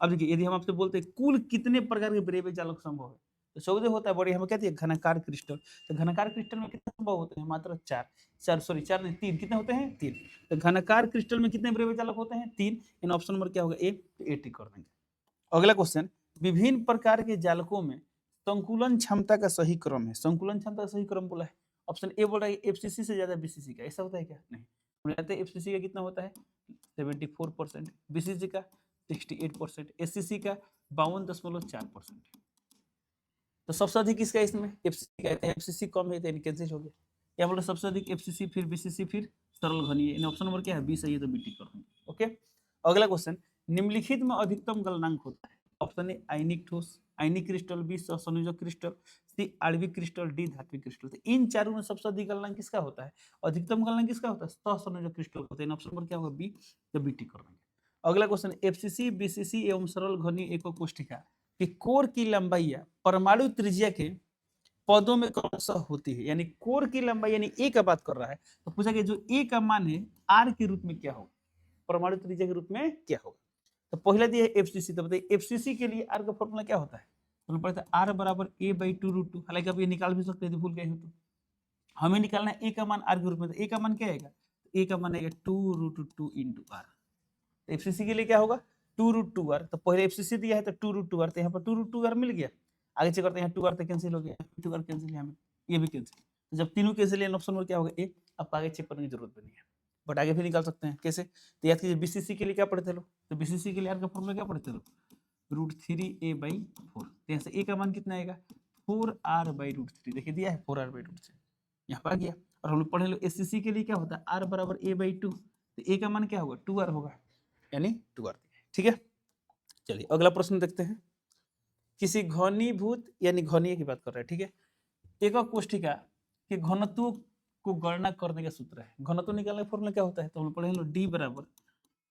अब देखिए यदि हम आपसे बोलते हैं कुल कितने प्रकार के ब्रेबे जालक संभव है, तो चौदह होता है, बड़ी हमें कहती है घनाकार क्रिस्टल। तो घनाकार क्रिस्टल में कितने संभव होते हैं, मात्र 4 नहीं 3, कितने होते हैं 3। तो घनाकार क्रिस्टल में कितने ब्रेबे जालक होते हैं 3। इन ऑप्शन नंबर क्या होगा ए, तो ए टिक कर देंगे। अगला क्वेश्चन, विभिन्न प्रकार के जालकों में संकुलन क्षमता का सही क्रम है। संकुलन क्षमता का सही क्रम बोला है, ऑप्शन ए बोल रहा है एफसीसी से ज्यादा बीसीसी का, ऐसा होता है क्या, नहीं। हम जानते हैं एफसीसी का कितना होता है 74%, बीसीसी का 68%, एससीसी का 52.4%। तो सबसे अधिक किसका है इसमें, एफसीसी का है। एफसीसी कम है तो कैंसिल हो गया। या बोला सबसे अधिक एफसीसी, फिर बीसीसी, फिर सरल घनीय। इन ऑप्शन नंबर क्या है बी सही है, तो बी टिक कर देंगे। ओके, अगला क्वेश्चन, निम्नलिखित में अधिकतम गलनांक होता है। ऑप्शन ए आयनिक ठोस, आयनिक क्रिस्टल, बी सहसंयोजक क्रिस्टल, सी आणविक क्रिस्टल, डी धात्विक क्रिस्टल। तो इन चारों में सबसे अधिक गलनांक किसका होता है, अधिकतम गलनांक किसका होता है, सहसंयोजक क्रिस्टल होता है। इन ऑप्शन नंबर क्या होगा बी, तो बी टिक कर देंगे। अगला क्वेश्चन, एफसीसी, बीसीसी एवं सरल घनीय एकक कोष्ठिका कि कोर की लंबाई परमाणु त्रिज्या के पदों में कौन सा होती है। यानी कोर की लंबाई यानी ए का बात कर रहा है, तो पूछा कि जो ए का मान है आर के रूप में क्या होगा, परमाणु त्रिज्या के रूप में क्या होगा। तो पहला दिया है एफसीसी, तो बताइए एफसीसी के लिए आर का फॉर्मूला क्या होता है, तो पड़ता है आर बराबर a/2√2। हालांकि आप ये निकाल भी सकते हैं भूल गए हो तो। हमें निकालना है ए का मान आर के रूप में, तो ए का मान क्या आएगा, ए का मान आएगा 2√2 इंटू आर। एफसीसी के लिए क्या होगा 2√2r। तो पहले एफसीसी दिया है तो 2√2r, तो यहाँ पर 2√2r मिल गया। आगे चेक करते हैं, 2r तो कैंसिल हो गया, 2r कैंसिल, यहाँ पे ये भी कैंसिल। तो जब तीनों कैंसिल है, ऑप्शन में क्या होगा ए। अब आगे चेक करने की जरूरत नहीं है, बट आगे भी निकाल सकते हैं कैसे। तो याद कीजिए बीसीसी के लिए क्या पढ़ते लो, तो बीसीसी के लिए आर का फॉर्मूला क्या पढ़ते लो, √3a/4। तो यहाँ से ए का मान कितना आएगा 4r/√3। देखिए दिया है 4r/√3, यहाँ पर आ गया। और हम लोग पढ़े लो एससीसी के लिए क्या होता है r बराबर a/2, तो ए का मान क्या होगा 2r होगा, यानी 2r। ठीक है, चलिए अगला प्रश्न देखते हैं। किसी घनीभूत यानी घनीय की बात कर रहे हैं, ठीक है, एकक कोष्ठिका के घनत्व को गणना करने का सूत्र है। घनत्व निकालने का फॉर्मूला क्या होता है, तो हम पढ़े लो डी बराबर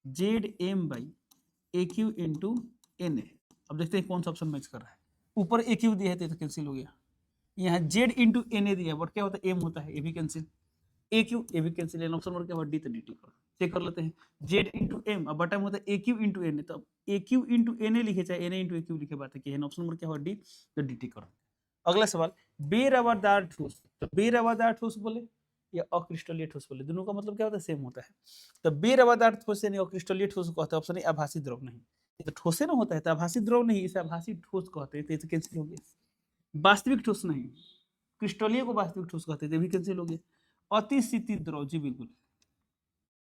ZM/AQ इंटू NA। अब देखते हैं कौन सा ऑप्शन मैच कर रहा है। ऊपर AQ दिया है तो कैंसिल हो गया, यहाँ Z इंटू NA दिया, बट क्या होता है M होता है, ये भी कैंसिल। ए क्यू, ए भी कैंसिल है, ऑप्शन नंबर क्या होगा डी, तो डी टी कर चेक कर लेते हैं। जेड इंटू एम, अब बटा में होता है ए क्यू इंटू एन, तो ए क्यू इंटू एन लिखे चाहे एन इंटू ए क्यू लिखे, बात है कि ऑप्शन नंबर क्या होगा डी, तो डी टी कर। अगला सवाल, बेरवादार ठोस, तो बेरवादार ठोस बोले या अक्रिस्टलीय ठोस बोले, दोनों का मतलब क्या होता है, सेम होता है। तो बेरवादार ठोस यानी अक्रिस्टलीय ठोस को कहते हैं, ऑप्शन ए आभासी द्रव नहीं, ये तो ठोसे ना होता है, तो आभासी द्रव नहीं, इसे आभासी ठोस कहते हैं, तो इसे कैंसिल हो गया। वास्तविक ठोस नहीं, क्रिस्टलीय को वास्तविक ठोस कहते हैं, भी कैंसिल हो गया। अतिस्थिति द्रव, जी बिल्कुल,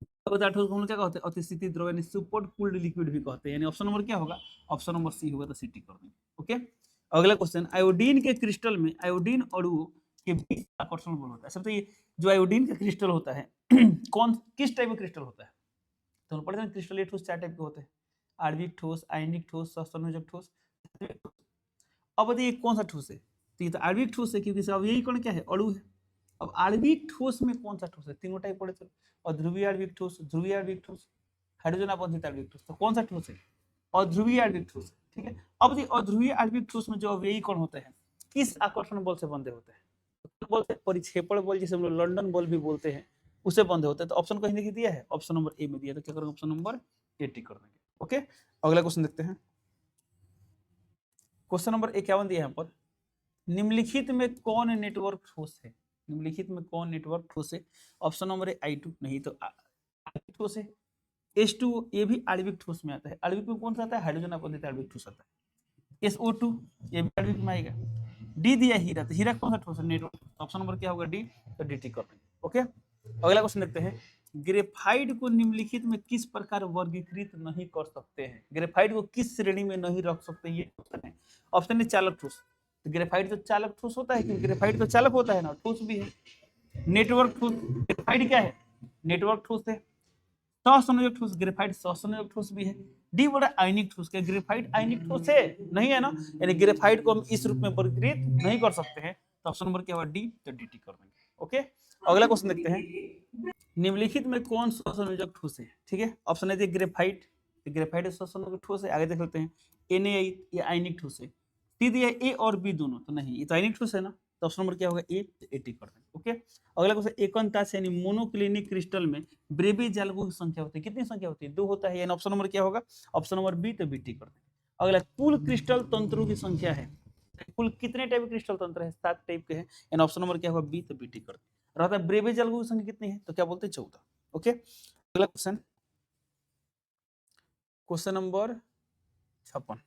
बेरवादार ठोस को हम लोग क्या कहते हैं, अतिस्थिति द्रव यानी सुपर कूल्ड लिक्विड भी कहते हैं, यानी ऑप्शन नंबर क्या होगा, ऑप्शन नंबर सी होगा, तो सी टी कर देंगे। ओके, अगला क्वेश्चन, आयोडीन के क्रिस्टल में आयोडीन अणुओं के बीच आकर्षण बल होता है। सबसे ये जो आयोडीन का क्रिस्टल होता है कौन किस टाइप का क्रिस्टल होता है, तो हम पढ़ते हैं क्रिस्टलीय ठोस 4 टाइप के होते हैं, आणविक ठोस, आयनिक ठोस, सहसंयोजक ठोस। अब बताइए कौन सा ठोस है, तो ये तो आणविक ठोस है, क्योंकि अब यही कौन क्या है, अणु है। अब आणविक ठोस में कौन सा ठोस है, तीनों टाइप पढ़े चलो, अध्रुवीय आणविक ठोस, ध्रुवीय आणविक ठोस, हाइड्रोजन आबंधित आणविक ठोस, तो कौन सा ठोस है, अध्रुवीय आणविक ठोस, ठीक है। अब देखिए अध्रुवीय आणविक ठोस में जो अवयवी कण होते हैं किस आकर्षण बल से बंधे होते हैं, तो बोलते हैं परिक्षेपण बल, जिसे हम लोग लंदन बल भी बोलते हैं, उससे बंधे होते हैं। तो ऑप्शन कहीं देखिए दिया है, ऑप्शन नंबर ए में दिया, तो क्या करेंगे, ऑप्शन नंबर ए टिक कर देंगे। ओके, अगला क्वेश्चन देखते हैं, क्वेश्चन नंबर 51 दिया है यहाँ पर, निम्नलिखित में कौन नेटवर्क ठोस है, निम्नलिखित में कौन नेटवर्क ठोस है, ऑप्शन नंबर ए I2 नहीं, तो ठोस है। H2 ये भी आणविक ठोस में आता है, आणविक में कौन सा आता है, हाइड्रोजन आबंधित आणविक ठोस आता है। SO2 ये भी आणविक में आएगा। डी दिया हीरा, तो हीरा कौन सा ठोस है, नेटवर्क, ऑप्शन नंबर क्या होगा डी, तो डी टी कर देंगे। ओके, अगला क्वेश्चन देखते हैं, ग्रेफाइट को निम्नलिखित में किस प्रकार वर्गीकृत नहीं कर सकते हैं, ग्रेफाइट को किस श्रेणी में नहीं रख सकते, ये क्वेश्चन है। ऑप्शन है चालक ठोस, तो ग्रेफाइट तो चालक ठोस होता है, क्योंकि ग्रेफाइट तो चालक होता है ना, ठोस भी है। नेटवर्क ठोस, ग्रेफाइट क्या है, नेटवर्क ठोस है। सहसंयोजक ठोस, ग्रेफाइट सहसंयोजक ठोस भी है। डी बोल रहा है आयनिक ठोस, क्या ग्रेफाइट आयनिक ठोस है, नहीं है ना, यानी ग्रेफाइट को हम इस रूप में वर्गीकृत नहीं कर सकते हैं, तो ऑप्शन नंबर क्या होगा डी, तो डी टी कर देंगे। ओके, अगला क्वेश्चन देखते हैं, निम्नलिखित में कौन सहसंयोजक ठोस है, ठीक है। ऑप्शन है ग्रेफाइट, ग्रेफाइट सहसंयोजक ठोस है। आगे देख लेते हैं, Na ये आयनिक ठोस है। सी दिया ए और बी दोनों, तो नहीं, ये तो आयनिक ठोस है ना, तो ऑप्शन नंबर क्या होगा ए, तो ए टी कर देंगे। ओके, अगला क्वेश्चन, एकंताश यानी मोनोक्लिनिक क्रिस्टल में ब्रेबी जालकों की संख्या होती है, कितनी संख्या होती है, 2 होता है, यानी ऑप्शन नंबर क्या होगा, ऑप्शन नंबर बी, तो बी टी कर देंगे। अगला, कुल क्रिस्टल तंत्रों की संख्या है, कुल कितने टाइप के क्रिस्टल तंत्र है, 7 टाइप के हैं, यानी ऑप्शन नंबर क्या होगा बी, तो बी टी कर देंगे। रहता है ब्रेबी जालकों की संख्या कितनी है, तो क्या बोलते हैं 14। ओके, अगला क्वेश्चन, क्वेश्चन नंबर 56,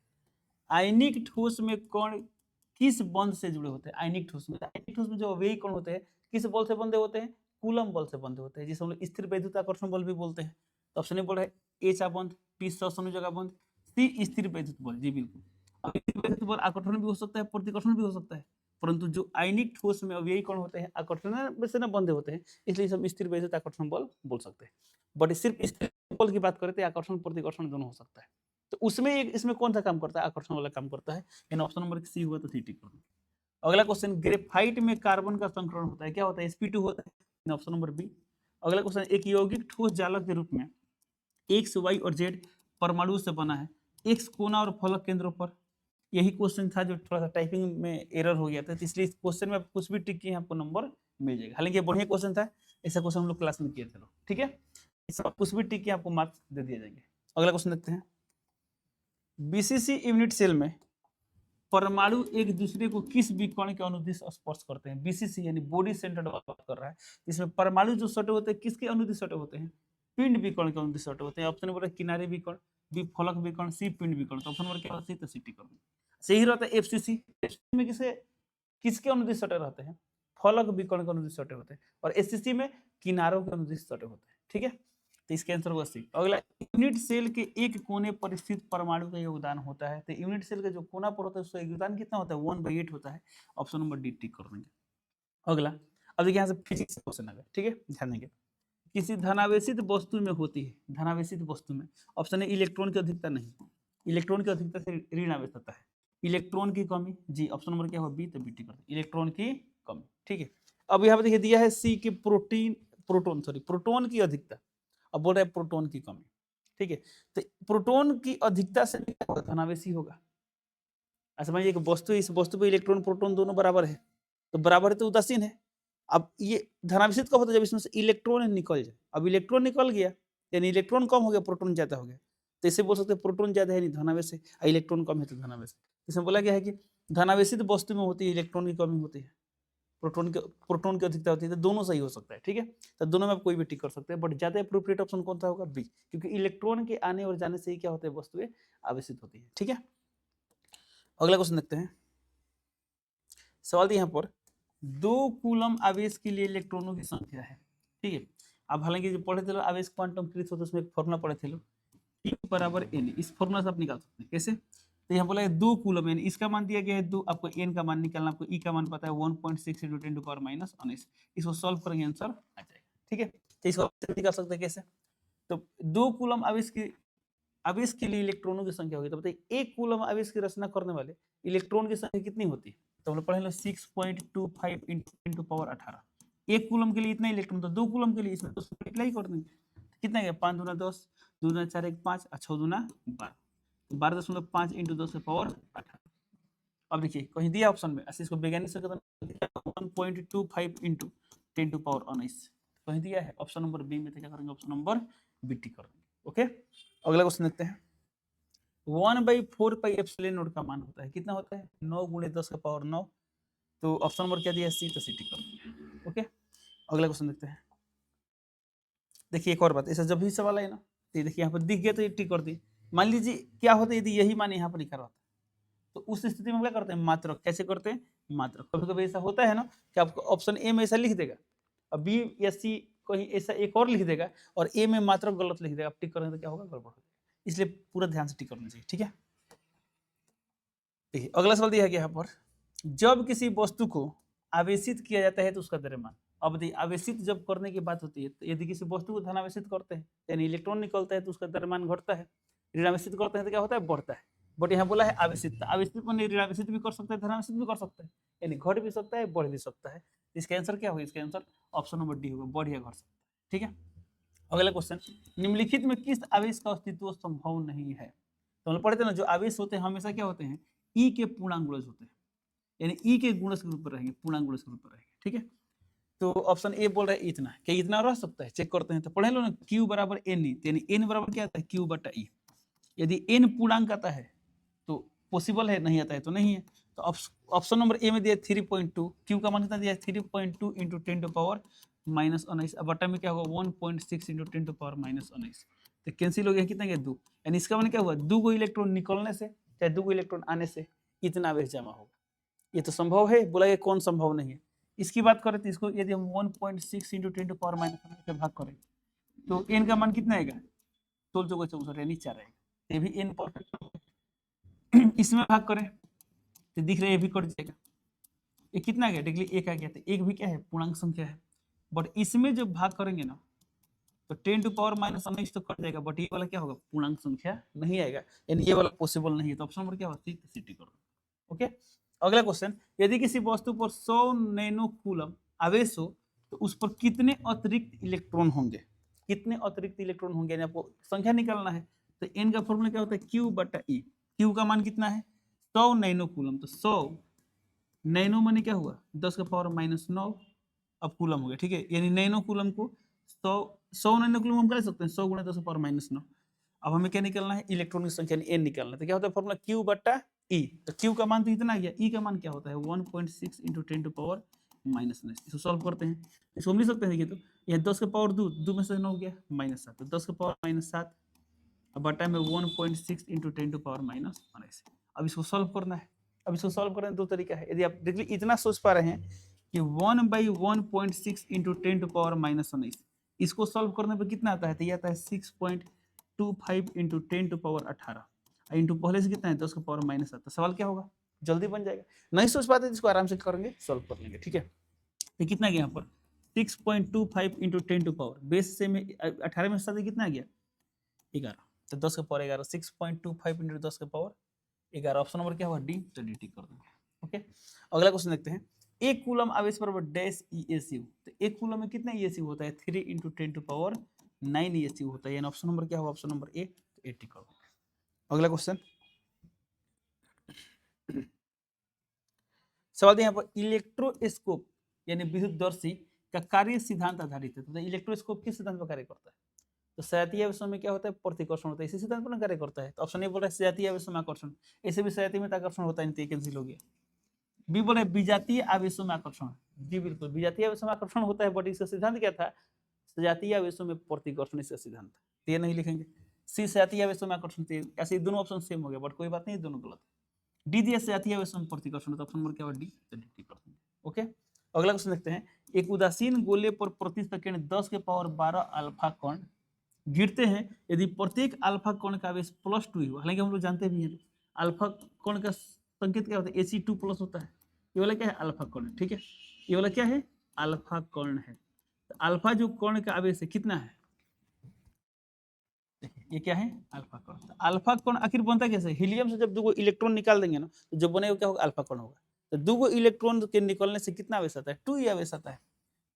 आयनिक ठोस में कण किस बंध से जुड़े होते हैं, आयनिक ठोस में, आयनिक ठोस में जो अवयवी कण होते हैं किस बल से बंधे होते हैं, कूलम बल से बंधे होते हैं, जिसे हम लोग स्थिर वैद्युत आकर्षण बल भी बोलते हैं। तो ऑप्शन ए बोल रहा है एच बंध, पी सहसंयोजक बंध, सी स्थिर वैद्युत बल, जी बिल्कुल। अब स्थिर वैद्युत बल आकर्षण भी हो सकता है, प्रतिकर्षण भी हो सकता है, परंतु जो आयनिक ठोस में अवयवी कण होते हैं आकर्षण से न बंधे होते हैं, इसलिए हम स्थिर वैद्युत आकर्षण बल बोल सकते हैं। बट सिर्फ स्थिर बल की बात करें तो आकर्षण प्रतिकर्षण दोनों हो सकता है, तो उसमें एक इसमें कौन सा काम करता है, आकर्षण वाला काम करता है, यानी ऑप्शन नंबर सी हुआ, तो सी टिक कर देंगे। अगला क्वेश्चन, ग्रेफाइट में कार्बन का संकरण होता है, क्या होता है, sp2 होता है, ऑप्शन नंबर बी। अगला क्वेश्चन, एक यौगिक ठोस जालक के रूप में x, y और z परमाणु से बना है, x कोना और फलक केंद्रों पर। यही क्वेश्चन था जो थोड़ा सा टाइपिंग में एरर हो गया था, तो इसलिए इस क्वेश्चन में आप कुछ भी टिक किए आपको नंबर मिल जाएगा। हालांकि बढ़िया क्वेश्चन था, ऐसा क्वेश्चन हम लोग क्लास में किए थे, ठीक है, इसमें कुछ भी टिक किए आपको मार्क्स दे दिए जाएंगे। अगला क्वेश्चन देखते हैं, बीसीसी यूनिट सेल में परमाणु एक दूसरे को किस विकर्ण के अनुदिश स्पर्श करते हैं, बीसीसी यानी बॉडी सेंटर्ड बात कर रहा है, इसमें परमाणु जो सटे होते हैं किसके अनुदिश सटे होते हैं, पिंड विकर्ण के अनुदिश सटे होते हैं। ऑप्शन नंबर किनारे विकर्ण, बी फलक विकर्ण, सी पिंड विकर्ण, तो ऑप्शन नंबर क्या होता है, तो सी टी कर देंगे। सही रहता है एफसीसी में किसके अनुदिश सटे रहते हैं, फलक विकर्ण के अनुदिश सटे होते हैं, और एससीसी में किनारों के अनुदिश सटे होते हैं, ठीक है, तो इसका आंसर होगा सी। अगला, यूनिट सेल के एक कोने पर स्थित परमाणु का योगदान होता है, तो यूनिट सेल का जो कोना पर होता है उसका योगदान कितना होता है, 1/8 होता है, ऑप्शन नंबर डी टिक कर देंगे। अगला, अब देखिए यहाँ से फिजिक्स का क्वेश्चन आ गया, ठीक है, ध्यान देंगे, किसी धनावेशित वस्तु में होती है, धनावेशित वस्तु में, ऑप्शन है इलेक्ट्रॉन की अधिकता नहीं, इलेक्ट्रॉन की अधिकता से ऋण आवेश होता है, इलेक्ट्रॉन की कमी, जी ऑप्शन नंबर क्या होगा बी, तो बी टिक कर देंगे, इलेक्ट्रॉन की कमी, ठीक है। अब यहाँ पर देखिए दिया है सी की प्रोटोन की अधिकता, अब बोल रहे हैं प्रोटॉन की कमी, ठीक है, तो प्रोटॉन की अधिकता से धनावेशी होगा। समझिए एक वस्तु, इस वस्तु पे इलेक्ट्रॉन प्रोटॉन दोनों बराबर है, तो बराबर है तो उदासीन है, अब ये धनावेशित कब होता है, जब इसमें से इलेक्ट्रॉन निकल जाए। अब इलेक्ट्रॉन निकल गया यानी इलेक्ट्रॉन कम हो गया, प्रोटॉन ज्यादा हो गया, तो इसे बोल सकते हैं प्रोटॉन ज्यादा है नहीं धनावेश है, इलेक्ट्रॉन कम है तो धनावेश है। इसमें बोला गया है कि धनावेशित वस्तु में होती है इलेक्ट्रॉन की कमी होती है, प्रोटॉन की अधिकता होती है, तो दोनों सही हो सकता है। ठीक है, तो दोनों में आप कोई भी टिक कर सकते हैं, बट ज्यादा अप्रोप्रिएट ऑप्शन कौन सा होगा, बी, क्योंकि इलेक्ट्रॉन के आने और जाने से ही क्या होता है, वस्तुएं आवेशित होती है। ठीक है, अगला क्वेश्चन देखते हैं। सवाल यहाँ पर 2 कूलम आवेश के लिए इलेक्ट्रॉनों की संख्या है। ठीक है, अब हालांकि जो पढ़े थे लोग आवेश क्वांटम क्रिस होता है, उसमें एक फॉर्मूला पढ़े थे लोग, Q बराबर n, इस फॉर्मूला से आप निकाल सकते हैं। कैसे, तो यहाँ बोला है 2 कूलम, यानी इसका मान दिया गया है 2, आपको n का मान निकालना, आपको E का मान पता है 1.6 × 10⁻⁻19, इसको सॉल्व करेंगे आंसर आ जाएगा। ठीक है, तो इसको निकाल सकते हैं कैसे, तो 2 कूलम आवेश के लिए इलेक्ट्रॉनों की संख्या होगी, तो बताइए 1 कूलम आवेश की रचना करने वाले इलेक्ट्रॉन की संख्या कितनी होती है, तो हम लोग पढ़े लो 6.25 × 10⁻18, 1 कूलम के लिए इतना इलेक्ट्रॉन, तो 2 कूलम के लिए इसमें तो मल्टीप्लाई कर देंगे, कितना गया 5 दूना 10, 2 दूना 4 1 5, 6 दूना 12, 12.5 × 10⁻18। अब देखिए कहीं दिया ऑप्शन में, ऐसे इसको वैज्ञानिक से 1.25 × 10⁻19 कहीं दिया है ऑप्शन नंबर बी में, तो क्या करेंगे ऑप्शन नंबर बी टिक कर देंगे। ओके, अगला क्वेश्चन देखते हैं। 1/4πε0 का मान होता है, कितना होता है 9 × 10⁻9, तो ऑप्शन नंबर क्या दिया है सी, तो सी टिक कर देंगे। ओके, अगला क्वेश्चन देखते हैं। देखिए एक और बात, ऐसा जब भी सवाल है ना, तो देखिए यहाँ पर दिख गया तो ये टिक कर दिए। मान लीजिए क्या होता है यदि यही मान यहाँ पर लिखा रहता, तो उस स्थिति में क्या करते हैं, मात्रक। कैसे करते हैं, मात्रक। कभी कभी ऐसा होता है ना कि आपको ऑप्शन ए में ऐसा लिख देगा, और बी या सी कहीं ऐसा एक और लिख देगा, और ए में मात्रक गलत लिख देगा, आप टिक करेंगे तो क्या होगा, गड़बड़ हो जाएगा। इसलिए पूरा ध्यान से टिक करना चाहिए। ठीक है, देखिए अगला सवाल दिया है यहाँ पर, जब किसी वस्तु को आवेशित किया जाता है तो उसका द्रव्यमान। अब देखिए आवेशित जब करने की बात होती है, तो यदि किसी वस्तु को धनावेशित करते हैं यानी इलेक्ट्रॉन निकलता है तो उसका द्रव्यमान घटता है, ऋणावेशित करते हैं तो क्या होता है, बढ़ता है। बट यहाँ बोला है आवेशित, आवेशित को ऋणावेशित भी कर सकता है, धनावेशित भी कर सकता है, यानी घट भी सकता है, बढ़ भी सकता है। इसका आंसर क्या होगा, इसका आंसर ऑप्शन नंबर डी होगा, बढ़ या घट सकता है। ठीक है, अगला क्वेश्चन, निम्नलिखित में किस आवेश का अस्तित्व संभव नहीं है। तो हम लोग पढ़ते हैं ना, जो आवेश होते हैं हमेशा क्या होते हैं, ई के पूर्णांक गुणज होते हैं, यानी ई के गुणज के रूप में रहेंगे, पूर्णांक गुणज के रूप में रहेंगे। ठीक है, तो ऑप्शन ए बोल रहा है इतना, क्या इतना रह सकता है, चेक करते हैं। तो पढ़े लो ना, Q बराबर एन ई, यानी एन बराबर क्या आता है, Q बटा ई। यदि एन पूर्णांक आता है तो पॉसिबल है, नहीं आता है तो नहीं है। तो ऑप्शन नंबर ए में दिया 3.2, Q का मान कितना दिया है 3.2 × 10⁻⁻19, अब बटा में क्या होगा 1.6 × 10⁻⁻19, तो कैंसिल हो गया, कितना गया 2, यानी इसका मान क्या हुआ, 2 को इलेक्ट्रॉन निकलने से चाहे 2 को इलेक्ट्रॉन आने से इतना आवेश जमा होगा। ये तो संभव है, बोला ये कौन संभव नहीं है। इसकी बात करें तो इसको यदि हम 1.6 × 10⁻⁻19 से भाग करें तो n का मान कितना आएगा, 16 चौका 64, यानी 4 आएगा। ये भी n परफेक्ट। इसमें भाग करें तो दिख रहा है ये भी कट जाएगा, ये कितना आ गया, डिग्री 1 आ गया, तो 1 भी क्या है, पूर्णांक संख्या है। बट इसमें जब भाग करेंगे ना तो 10⁻⁻19 तो कट जाएगा, बट ये वाला क्या होगा, पूर्णांक संख्या नहीं आएगा, यानी ये वाला पॉसिबल नहीं है। तो ऑप्शन नंबर क्या होगा, सी टिक कर दो। ओके, अगला क्वेश्चन, यदि किसी वस्तु पर 100 नैनो कूलम आवेश हो तो उस पर कितने अतिरिक्त इलेक्ट्रॉन होंगे, कितने अतिरिक्त इलेक्ट्रॉन होंगे, यानी आपको संख्या निकालना है। तो n का फॉर्मूला क्या होता है, Q बटा E। Q का मान कितना है 100 नैनो कूलम, तो 100 नैनो माने क्या हुआ 10⁻⁻9 अब कूलम हो गया। ठीक है, यानी नैनो कूलम को 100 नैनो कूलम हम कर सकते हैं 100 × 10⁻⁹। अब हमें क्या निकालना है, इलेक्ट्रॉन की संख्या n निकालना है। तो क्या होता है फॉर्मूला Q बटा E, तो Q का मान तो इतना आ गया, E का मान क्या होता है 1.6 × 10⁻⁻⁹। इसको सॉल्व करते हैं, इसको हम लिख सकते हैं, देखिए तो यह 10 के पावर 2 में से 9 गया -7, तो 10 के पावर -7 अब बटा में 1.6 × 10⁻⁻⁷। अब इसको सॉल्व करना है। अब इसको सॉल्व करने का दो तरीका है, यदि आप देखिए इतना सोच पा रहे हैं कि 1/1.6 × 10⁻⁻⁷, इसको सॉल्व करने पे कितना आता है, तो ये आता है 6.25 × 10⁻18 इंटू पहले से कितना है 10 के पावर -7। तो सवाल क्या होगा, जल्दी बन जाएगा। नहीं सोच पाते तो इसको आराम से करेंगे, सॉल्व कर लेंगे। ठीक है, तो कितना गया यहाँ पर 6.25 × 10 बेस से में 18 में 7 कितना आ गया 11, तो 10 के पावर 11, 6.25 × 10 के पावर 11, ऑप्शन नंबर क्या होगा डी, तो डी टिक कर देंगे। ओके, अगला क्वेश्चन देखते हैं, एक कूलम आवेश पर डैश EACU, तो एक कूलम में कितना EACU होता है 3 × 10⁹ EACU होता है, यानी ऑप्शन नंबर क्या होगा, ऑप्शन नंबर ए, तो ए टिक कर देंगे। अगला क्वेश्चन, सवाल यहाँ पर इलेक्ट्रोस्कोप यानी विद्युतदर्शी का कार्य सिद्धांत आधारित है। तो इलेक्ट्रोस्कोप किस सिद्धांत पर कार्य करता है? तो सजातीय आवेशों में क्या होता है? प्रतिकर्षण होता है, इसी सिद्धांत पर कार्य करता है। तो ऑप्शन ए बोल रहा है सजातीय आवेशों में आकर्षण, ऐसे भी सजातीय में आकर्षण होता है, कैंसिल हो गया। बी बोल रहे विजातीय आवेशों में आकर्षण, जी बिल्कुल विजातीय आवेशों में आकर्षण होता है, बट इसका सिद्धांत क्या था? सजातीय आवेशों में प्रतिकर्षण इसका सिद्धांत था। तो ये नहीं लिखेंगे। सी सजातीय आवेशों में आकर्षण, ऐसे दोनों ऑप्शन सेम हो गया, बट कोई बात नहीं, दोनों गलत है। डी दिया सजातीय आवेशों में प्रतिकर्षण, तो ऑप्शन नंबर क्या होगा? डी, तो डी कर देंगे। ओके, अगला क्वेश्चन देखते हैं। एक उदासीन गोले पर प्रति सेकंड 10 के पावर 12 अल्फा कण गिरते हैं, यदि प्रत्येक अल्फा कण का आवेश +2 हो। हालांकि हम लोग जानते भी हैं अल्फा कण का संकेत क्या होता है? Ag2+ होता है। ये वाला क्या है? अल्फा कण, ठीक है। ये वाला क्या है? अल्फा कण है। तो अल्फा जो कण का आवेश है कितना है? देखिए ये क्या है? अल्फा कण। तो अल्फा कण आखिर बनता कैसे? हीलियम से जब दो इलेक्ट्रॉन निकाल देंगे ना, तो जो बनेगा क्या होगा? अल्फा कण होगा। तो दो इलेक्ट्रॉन के निकलने से कितना आवेश आता है? 2 आवेश आता है।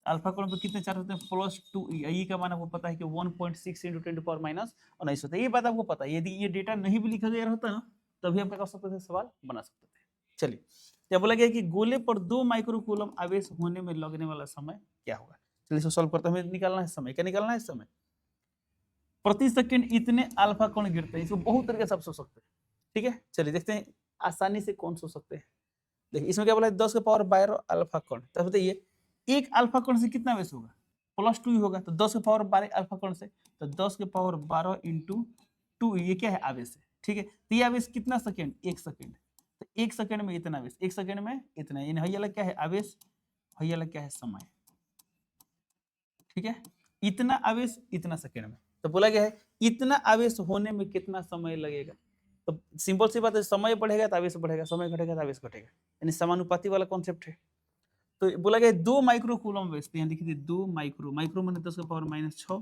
अल्फा कण पे कितने चार्ज होते हैं? +2। ई का मान आपको पता है कि 1.6 × 10⁻⁹ होता है। ये बात आपको पता है। यदि ये डेटा नहीं भी लिखा गया होता ना, तभी हम क्या कर सकते थे? सवाल बना सकते थे। चलिए, क्या बोला गया कि गोले पर 2 माइक्रोकूलम आवेश होने में लगने वाला समय क्या होगा? चलिए इसको सॉल्व करते हैं। हमें निकालना है समय। क्या निकालना है? समय। प्रति सेकंड इतने अल्फा कण गिरते हैं। इसको बहुत तरीके से आप सोच सकते हैं, ठीक है। चलिए देखते हैं आसानी से कौन सोच सकते हैं। देखिए इसमें क्या बोला है? 10 के पावर 12 अल्फा कण। तो बताइए एक अल्फा कण से कितना आवेश होगा? +2 ही होगा। तो 10 के पावर 12 अल्फा कण से, तो 10 के पावर 12 × 2, ये क्या है? आवेश है, ठीक है। तो ये आवेश कितना सेकंड? 1 सेकंड। तो 1 सेकंड में इतना आवेश, 1 सेकंड में इतना, यानी हई वाला क्या है? आवेश, हई वाला क्या है? समय, ठीक है। इतना आवेश इतना सेकंड में। तो बोला गया है इतना आवेश होने में कितना समय लगेगा। तो सिंपल सी बात है, समय बढ़ेगा तो आवेश बढ़ेगा, समय घटेगा तो आवेश घटेगा, यानी समानुपाती वाला कॉन्सेप्ट है। तो बोला गया 2 माइक्रोकूलम आवेश। यहाँ देखिए 2 माइक्रो माने 10 के पावर -6,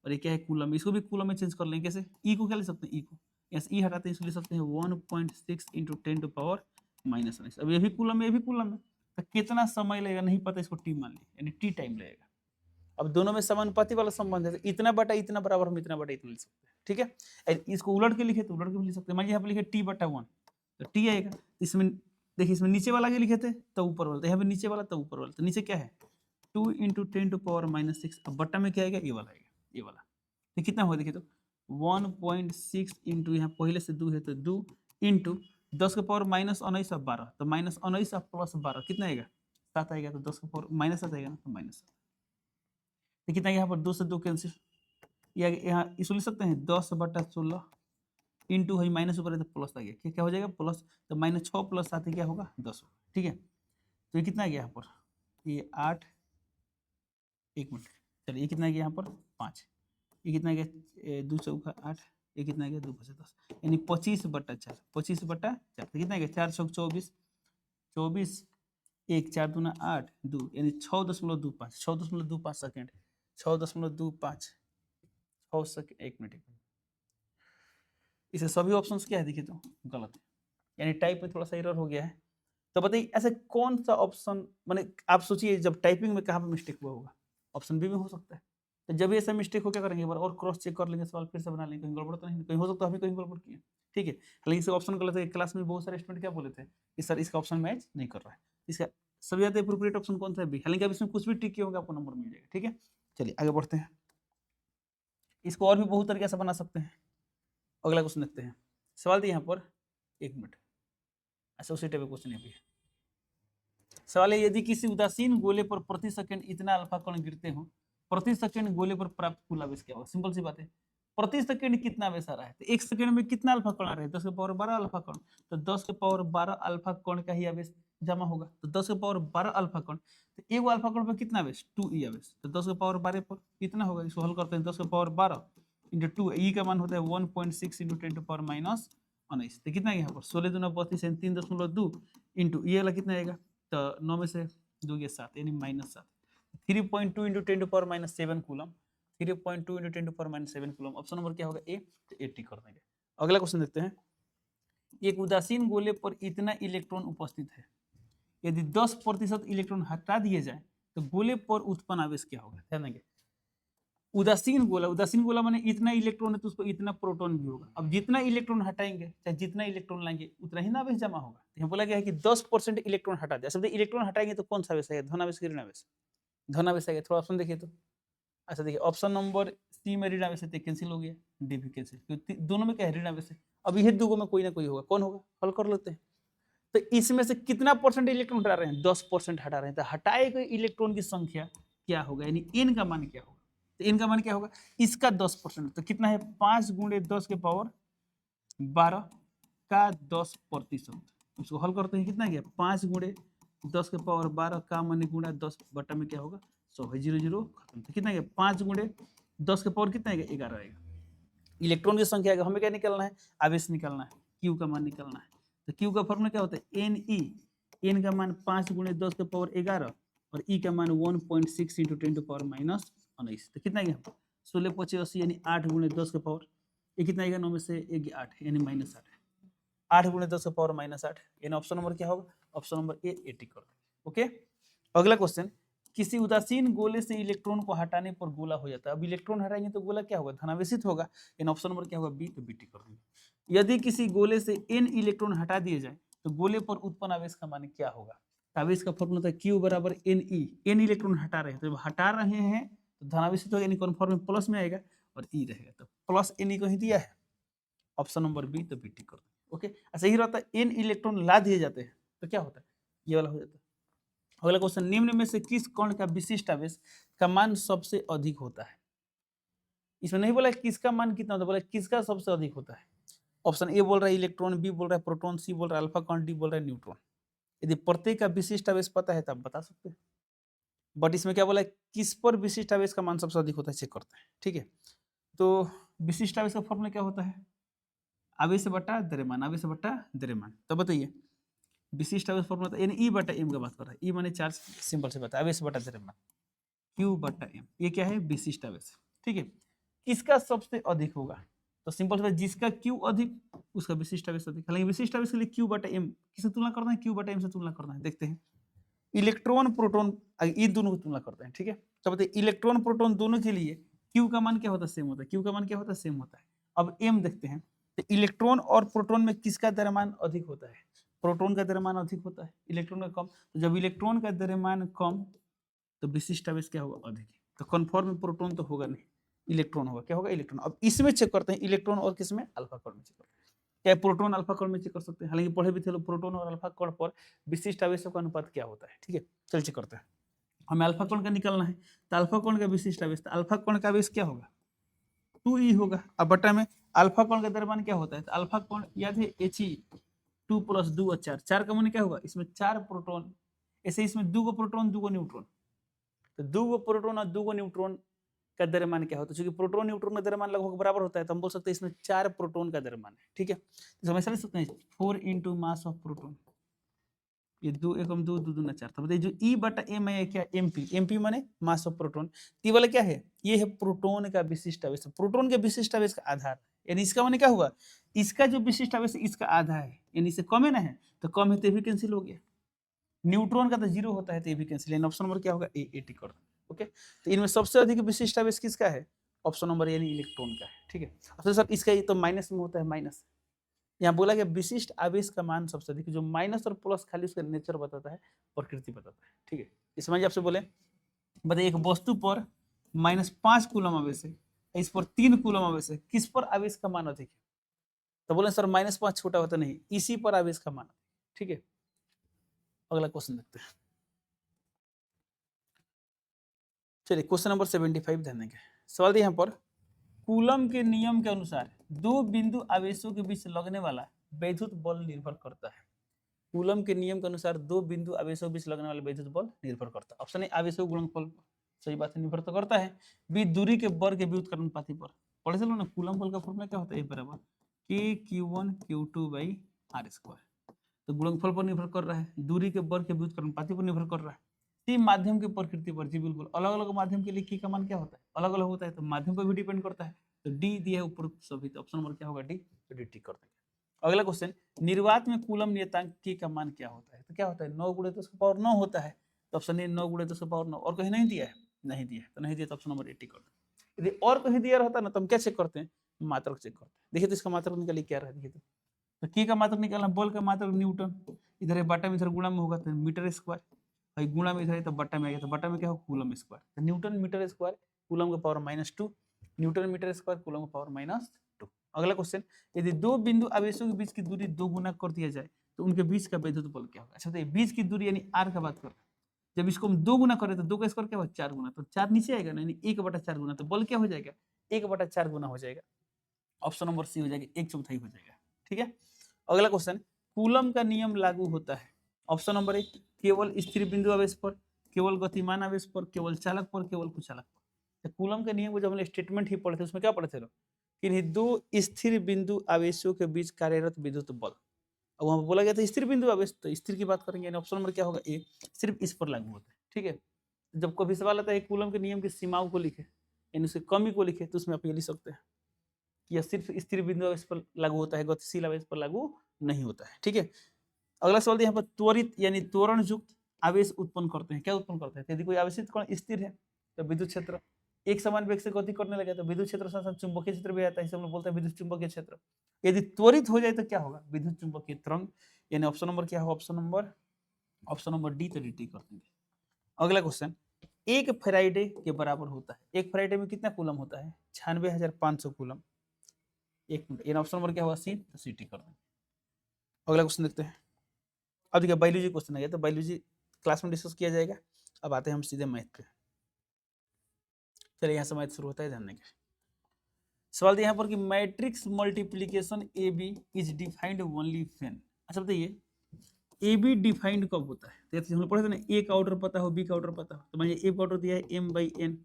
और ये क्या है? कूलम। इसको भी कूलम में चेंज कर लेंगे। कैसे? ई को क्या ले सकते हैं? ई को यस ई हटाते हैं, इसको ले सकते हैं 1.6 × 10⁻⁻⁹। अब ये भी कूलम है, ये भी कूलम है। तो कितना समय लगेगा नहीं पता, इसको टी मान लिया, यानी टी टाइम लगेगा। अब दोनों में समानुपाती वाला संबंध है, तो इतना बटा इतना बराबर हम इतना बटा इतना लिख सकते हैं, ठीक है। इसको उलट के लिखे तो उलट के भी लिख सकते हैं। मान लीजिए यहाँ पे लिखे t/1, तो t आएगा। इसमें देखिए इसमें नीचे वाला के लिखे थे तो ऊपर वाला, तो यहाँ पे नीचे वाला तो ऊपर वाला, तो नीचे क्या है? 2 × 10⁻⁻6। अब बट्टा में क्या आएगा? ये वाला आएगा, ये वाला। तो कितना होगा? देखिए तो 1.6 × यहाँ पहले से 2 है तो 2 × 10 के पावर -19 और 12, तो -19 और +12 कितना आएगा? 7 आएगा। तो 10 के पावर -7 आएगा ना, तो -7। तो कितना यहाँ पर 2 से 2 कैंसिल, यहाँ इसको लिख सकते हैं 10/16 इंटू है माइनस ऊपर है तो प्लस आ गया, क्या हो जाएगा? प्लस। तो -6 + 7 क्या होगा? 10 होगा, ठीक है। तो ये कितना आ गया यहाँ पर? ये 8, 1 मिनट, चलिए ये कितना आ गया यहाँ पर? 5। ये कितना आ गया? 2 चौका 8, ये कितना आ गया? 2 × 10, यानी 25/4। 25/4 तो कितना आ गया? 4 चौक 24, 24 1 4 दूना 8 2, यानी 6.25 6.25 सेकेंड, 6.25 6 सेकेंड, 1 मिनट। इसे सभी ऑप्शंस क्या है? देखिए तो गलत है, यानी टाइप में थोड़ा सा एरर हो गया है। तो बताइए ऐसे कौन सा ऑप्शन, माने आप सोचिए जब टाइपिंग में कहाँ पे मिस्टेक हुआ होगा? ऑप्शन बी में हो सकता है। तो जब ऐसा मिस्टेक हो क्या करेंगे? एक बार और क्रॉस चेक कर लेंगे, सवाल फिर से बना लेंगे, कहीं गड़बड़ तो नहीं, कहीं हो सकता है अभी कहीं गड़बड़ किया, ठीक है। हालांकि इसका ऑप्शन गलत है। क्लास में बहुत सारे स्टूडेंट क्या बोले थे कि सर इसका ऑप्शन मैच नहीं कर रहा है, इसका सबसे ज्यादा एप्रोप्रिएट ऑप्शन कौन सा है? बी। हालांकि अब इसमें कुछ भी टिक किया होगा आपको नंबर मिल जाएगा, ठीक है। चलिए आगे बढ़ते हैं। इसको और भी बहुत तरीके से बना सकते हैं। अगला क्वेश्चन देखते हैं। सवाल दिए यहाँ पर, 1 मिनट, अच्छा उसी टाइप का क्वेश्चन है भी। सवाल है यदि किसी उदासीन गोले पर प्रति सेकंड इतना अल्फा कण गिरते हो, प्रति सेकंड गोले पर प्राप्त कुल आवेश क्या होगा? सिंपल सी बात है, प्रति सेकंड कितना आवेश आ रहा है? तो 1 सेकंड में कितना अल्फा कण आ रहा है? 10 के पावर 12 अल्फा कण। तो 10 के पावर 12 अल्फा कण का ही आवेश जमा होगा। तो 10 के पावर 12 अल्फा कण, तो एक अल्फा कण पर कितना आवेश? 2e आवेश। तो 10 के पावर 12 पर कितना होगा? इसको हल करते हैं। 10 के पावर 12 × 2, ई का मान होता है 1.6 × 10⁻⁻⁹। तो कितना है यहाँ पर? 16 दूना 32 यानी 3.2 इंटू ये वाला कितना आएगा? तो 9 में से 2 गया 7, यानी -7। 3.2 × 10⁻⁷ कूलम, 3.2 × 10⁻⁷ कूलम। ऑप्शन नंबर क्या होगा? ए। तो ए टिक कर देंगे। अगला क्वेश्चन देखते हैं। एक उदासीन गोले पर इतना इलेक्ट्रॉन उपस्थित है, यदि 10% इलेक्ट्रॉन हटा दिए जाए तो गोले पर उत्पन्न आवेश क्या होगा? ध्यान देंगे। उदासीन गोला माने इतना इलेक्ट्रॉन है तो उसको इतना प्रोटॉन भी होगा। अब जितना इलेक्ट्रॉन हटाएंगे चाहे जितना इलेक्ट्रॉन लाएंगे उतना ही ना आवेश जमा होगा। तो यहाँ बोला गया है कि 10% इलेक्ट्रॉन हटा दिया। सब इलेक्ट्रॉन हटाएंगे तो कौन सा आवेश आएगा, धनावेश की ऋणावेश? धनावेश आएगा। थोड़ा ऑप्शन देखिए तो। अच्छा देखिए ऑप्शन नंबर सी में ऋणावेश है तो कैंसिल हो गया, डी भी कैंसिल, क्योंकि दोनों में क्या है, ऋणावेश है। अब ये दो में कोई ना कोई होगा, कौन होगा, हल कर लेते हैं। तो इसमें से कितना परसेंट इलेक्ट्रॉन हटा रहे हैं, 10% हटा रहे हैं। तो हटाए गए इलेक्ट्रॉन की संख्या क्या होगा, यानी एन का मान क्या होगा? तो एन का मान क्या होगा, इसका 10%, तो कितना है 5 × 10 के पावर 12 का 10%। उसको हल करते हैं, कितना गया 5 × 10 के पावर 12 का मान गुणा 10 बटा में क्या होगा 100 है, 0 0 खत्म। तो कितना गया 5 × 10 के पावर कितना आएगा 11 आएगा। इलेक्ट्रॉन की संख्या आएगा, हमें क्या निकालना है, आवेश निकालना है, क्यू का मान निकालना है। तो क्यू का फॉर्मूला क्या होता है, एन ई, एन का मान 5 × 10 के पावर 11 और ई का मान 1.6 × 10 to power -19। तो कितना गया 16 × 5 80 यानी 8 × 10 के पावर, ये कितना आएगा 9 में से 1 8 यानी -8 है। 8 × 10 के पावर -8 यानी ऑप्शन नंबर क्या होगा, ऑप्शन नंबर ए 80 कर दो। ओके, अगला क्वेश्चन, किसी उदासीन गोले से इलेक्ट्रॉन को हटाने पर गोला हो जाता है। अब इलेक्ट्रॉन हटाएंगे तो गोला क्या होगा, धनावेशित होगा, यानी ऑप्शन नंबर क्या होगा बी, तो बीटी कर देंगे। यदि किसी गोले से n इलेक्ट्रॉन हटा दिए जाए तो गोले पर उत्पन्न आवेश का मान क्या होगा। आवेश का फॉर्मूला था Q बराबर Ne, n इलेक्ट्रॉन हटा रहे हैं, तो जब हटा रहे हैं तो धनावेशित होगा, यानी कन्फर्म में प्लस में आएगा और E रहेगा, तो प्लस Ne को ही दिया है, ऑप्शन नंबर बी, तो बीटी कर देंगे। ओके, अच्छा यही रहता है n इलेक्ट्रॉन ला दिए जाते हैं तो क्या होता है, ये वाला हो जाता है। अगला क्वेश्चन, निम्न में से किस कण का विशिष्ट आवेश का मान सबसे अधिक होता है। इसमें नहीं बोला किसका मान कितना होता है, बोला किसका सबसे अधिक होता है। ऑप्शन ए बोल रहा है इलेक्ट्रॉन, बी बोल रहा है प्रोटॉन, सी बोल रहा है अल्फा कण, डी बोल रहा है न्यूट्रॉन। यदि प्रत्येक का विशिष्ट आवेश पता है तो आप बता सकते हैं, बट इसमें क्या बोला है किस पर विशिष्ट आवेश का मान सबसे अधिक होता है चेक करते हैं। ठीक है, तो विशिष्ट आवेश का फॉर्मूला क्या होता है, आवेश बटा द्रव्यमान, आवेश बटा द्रव्यमान। तो बताइए विशिष्ट आवेश फॉर्मूला यानी ई बटा एम का बात कर रहा है, ई माने चार्ज, सिंपल से बता, आवेश बटा द्रव्यमान, क्यू बटा एम, ये क्या है विशिष्ट आवेश। ठीक है, किसका सबसे अधिक होगा, तो सिंपल से जिसका क्यू अधिक उसका विशिष्ट आवेश अधिक। हालांकि विशिष्ट आवेश के लिए क्यू बटा एम किससे तुलना करना है, क्यू बटा एम से तुलना करना है। देखते हैं इलेक्ट्रॉन प्रोटॉन इन दोनों की तुलना करते हैं। ठीक है, तो बताइए इलेक्ट्रॉन प्रोटॉन दोनों के लिए क्यू का मान क्या होता है, सेम होता है, क्यू का मान क्या होता है, सेम होता है। अब एम देखते हैं, तो इलेक्ट्रॉन और प्रोटॉन में किसका द्रव्यमान अधिक होता है, प्रोटॉन का द्रव्यमान अधिक होता है, इलेक्ट्रॉन का कम। तो जब इलेक्ट्रॉन का द्रव्यमान कम तो विशिष्ट आवेश क्या होगा, अधिक। तो कन्फर्म में प्रोटॉन तो होगा नहीं, इलेक्ट्रॉन होगा, क्या होगा, इलेक्ट्रॉन। अब इसमें चेक करते हैं इलेक्ट्रॉन और किसमें, अल्फा कण में चेक करते हैं। क्या प्रोटॉन अल्फा कण में चेक कर सकते हैं, हालांकि पढ़े भी थे लोग प्रोटॉन और अल्फा कण पर विशिष्ट आवेशों का अनुपात क्या होता है। ठीक है, चल चेक करते हैं। हमें अल्फा कण का निकालना है, तो अल्फा कण का विशिष्ट आवेश, तो अल्फा कण का आवेश क्या होगा 2e होगा। अब बटा में अल्फा कण का द्रव्यमान क्या होता है, तो अल्फा कण याद है He 2 + 2 और 4, 4 का मान क्या होगा, इसमें 4 प्रोटॉन, ऐसे इसमें 2 प्रोटॉन 2 न्यूट्रॉन, तो 2 प्रोटॉन और 2 न्यूट्रॉन का द्रव्यमान क्या होता है, क्योंकि प्रोटॉन न्यूट्रॉन का द्रव्यमान लगभग बराबर होता है, तो हम बोल सकते हैं इसमें 4 प्रोटॉन का द्रव्यमान है। ठीक है, तो हम समझ सकते हैं 4 × मास ऑफ प्रोटॉन, ये 2 एकम 2 2 दूना 4। तो बताइए जो E बटा M है क्या, MP, MP माने मास ऑफ प्रोटॉन, टी वाला क्या है, ये है प्रोटॉन का विशिष्ट आवेश, प्रोटॉन के विशिष्ट आवेश का आधार, यानी इसका माने क्या हुआ, इसका जो विशिष्ट आवेश है इसका आधा है, यानी इससे कम है ना, है तो कम है तो ये भी कैंसिल हो गया। न्यूट्रॉन का तो 0 होता है तो ये भी कैंसिल, यानी ऑप्शन नंबर क्या होगा ए 80 कर दो। ओके, तो इनमें सबसे अधिक विशिष्ट आवेश किसका है, ऑप्शन नंबर यानी इलेक्ट्रॉन का है। ठीक है, अब सर इसका ये तो माइनस में होता है, माइनस यहाँ बोला गया विशिष्ट आवेश का मान सबसे अधिक, जो माइनस और प्लस खाली उसका नेचर बताता है, प्रकृति बताता है। ठीक है, इसमें आपसे बोले बताइए एक वस्तु पर -5 कूलम आवेश है, इस पर 3 कूलम आवेश है, किस पर आवेश का मान अधिक है, तो बोले सर -5 छोटा होता नहीं, इसी पर आवेश का मान। ठीक है, अगला क्वेश्चन देखते हैं। चलिए क्वेश्चन नंबर 75 ध्यान देंगे। सवाल यहाँ पर कूलम के नियम के अनुसार 2 बिंदु आवेशों के बीच लगने वाला वैद्युत बल निर्भर करता है। कूलम के नियम के अनुसार 2 बिंदु आवेशों के बीच लगने वाला वैद्युत बल निर्भर करता है। ऑप्शन ए आवेशों के गुणनफल, सही बात है, निर्भर तो करता है। बी दूरी के वर्ग के व्युत्क्रमानुपाती पर, पढ़े चलो ना, कूलम बल का फॉर्मूला क्या होता है, बराबर K(Q1Q2/r²), तो गुणनफल पर निर्भर कर रहा है, दूरी के वर्ग के व्युत्क्रमानुपाती पर निर्भर कर रहा है, माध्यम की प्रकृति पर। जी बिल्कुल, अलग अलग माध्यम के लिए की का मान क्या होता है, अलग अलग होता है, तो माध्यम पर भी डिपेंड करता है। तो डी दिया है ऊपर सभी, तो ऑप्शन नंबर क्या होगा डी, तो डी टिक कर देंगे। अगला क्वेश्चन, निर्वात में कूलम नियतांक की का मान क्या होता है, तो क्या होता है 9 × 10⁻9 होता है, तो ऑप्शन ए 9 × 10⁻9, और कहीं नहीं दिया है, नहीं दिया है, तो नहीं दिया तो ऑप्शन नंबर 80 कर दो। यदि और कहीं दिया रहता ना तो हम क्या चेक करते हैं, मात्रक चेक करते हैं। देखिए तो इसका मात्रक निकालिए क्या रहा है, देखिए तो की का मात्रक निकालना, बल का मात्रक न्यूटन, इधर है बटा में, इधर गुणा में होगा तो मीटर स्क्वायर, और गुणा में इधर है तो बटा में आ गया, तो बटा में क्या होगा कूलम स्क्वायर, तो न्यूटन मीटर स्क्वायर कूलम का power -2, newton metre square coulomb का पावर -2। अगला क्वेश्चन, यदि दो बिंदु आवेशों के बीच की दूरी 2 गुना कर दिया जाए तो उनके बीच का विद्युत बल क्या होगा। अच्छा, तो बीच की दूरी यानी आर का बात कर रहे हैं, जब इसको हम 2 गुना करें तो 2 का स्क्वायर क्या होगा 4 गुना, तो 4 नीचे आएगा ना, यानी 1/4 गुना, तो बल क्या हो जाएगा 1/4 गुना हो जाएगा। ऑप्शन नंबर सी हो जाएगा, 1/4 हो जाएगा। ठीक है, अगला क्वेश्चन, कूलम का नियम लागू होता है। ऑप्शन नंबर ए केवल स्थिर बिंदु आवेश पर, केवल गतिमान आवेश पर, केवल चालक पर, केवल कुचालक पर। तो कूलम के नियम को जब हमने स्टेटमेंट ही पढ़े थे उसमें क्या पढ़े थे लोग, कि दो स्थिर बिंदु आवेशों के बीच कार्यरत विद्युत बल। अब वहां बोला गया था स्थिर बिंदु आवेश, तो स्थिर की बात करेंगे, ऑप्शन नंबर क्या होगा ए, सिर्फ इस पर लागू होता है। ठीक है, जब कभी सवाल आता है कूलम के नियम की सीमाओं को लिखे यानी उसकी कमी को लिखे, तो उसमें आप ये लिख सकते हैं कि यह सिर्फ स्थिर बिंदु आवेश पर लागू होता है, गतिशील आवेश पर लागू नहीं होता है। ठीक है, अगला सवाल यहाँ पर त्वरित यानी त्वरण युक्त आवेश उत्पन्न करते हैं, क्या उत्पन्न करते हैं, यदि कोई आवेशित कण स्थिर है तो विद्युत क्षेत्र एक समान वेग से गति करने लगे तो विद्युत क्षेत्र साथ साथ चुंबकीय क्षेत्र भी आता है, इसे हम लोग बोलते हैं विद्युत चुंबकीय क्षेत्र। यदि त्वरित हो जाए तो क्या होगा, विद्युत चुंबकीय तरंग, यानी ऑप्शन नंबर क्या होगा, ऑप्शन नंबर डी, तो डी कर देंगे। अगला क्वेश्चन, एक फैराडे के बराबर होता है, एक फैराडे में कितना कूलम होता है 96,500 कूलम। एक मिनट, ये ऑप्शन नंबर क्या होगा सी, तो सी टी कर देंगे। अगला क्वेश्चन देखते हैं। अब देखिए बायोलॉजी क्वेश्चन आ गया, तो बायोलॉजी क्लास में डिस्कस किया जाएगा। अब आते हैं हम सीधे मैथ पे। चलिए यहाँ से मैथ शुरू होता है, ध्यान देंगे। सवाल यहाँ पर कि matrix multiplication A B is defined only when. अच्छा बताइए ए बी डिफाइंड कब होता है, तो हम लोग पढ़े थे ना, ए का ऑर्डर पता हो बी का ऑर्डर पता हो, तो मानिए ए का ऑर्डर दिया है m/n,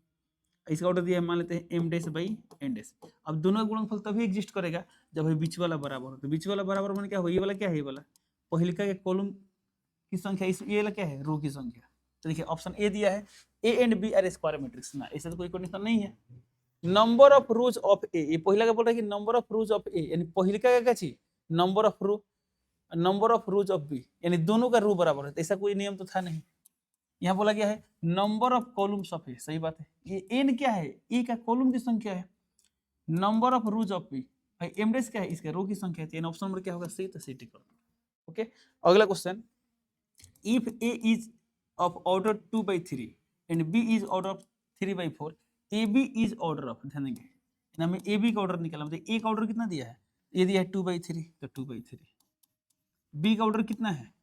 इसका ऑर्डर दिया है मान लेते हैं m'/n। अब दोनों का गुणनफल तभी एग्जिस्ट करेगा जब ये बीच वाला बराबर हो, तो बीच वाला बराबर माने क्या हो, ये वाला क्या है, ये वाला पहिलका के कॉलम की संख्या, इस ये वाला क्या है रो की संख्या। तो देखिए ऑप्शन ए दिया है A and B are square matrix, ना ऐसा तो कोई कंडीशन नहीं है। Number of rows of A, ये पहिला का बोल रहा है कि number of rows of A यानी पहिलका का क्या चीज, number of row, number of rows of B यानी दोनों का रो बराबर है, तो ऐसा कोई नियम तो था नहीं। यहाँ बोला गया है नंबर ऑफ कॉलम्स ऑफ ए, सही बात है, ये एन क्या है, ए का कॉलम की संख्या है, number of rows of B भाई एमडेस क्या है, इसका रो की संख्या है, ऑप्शन नंबर क्या होगा सी, तो सी टिक कर दो। ओके, अगला question, if A is of order 2/3 and B is order of 3/4, A B is order of, ध्यान देंगे हमें ए बी का ऑर्डर निकाला, मतलब ए का ऑर्डर कितना दिया है, ये दिया है 2/3 तो 2/3, बी का ऑर्डर कितना है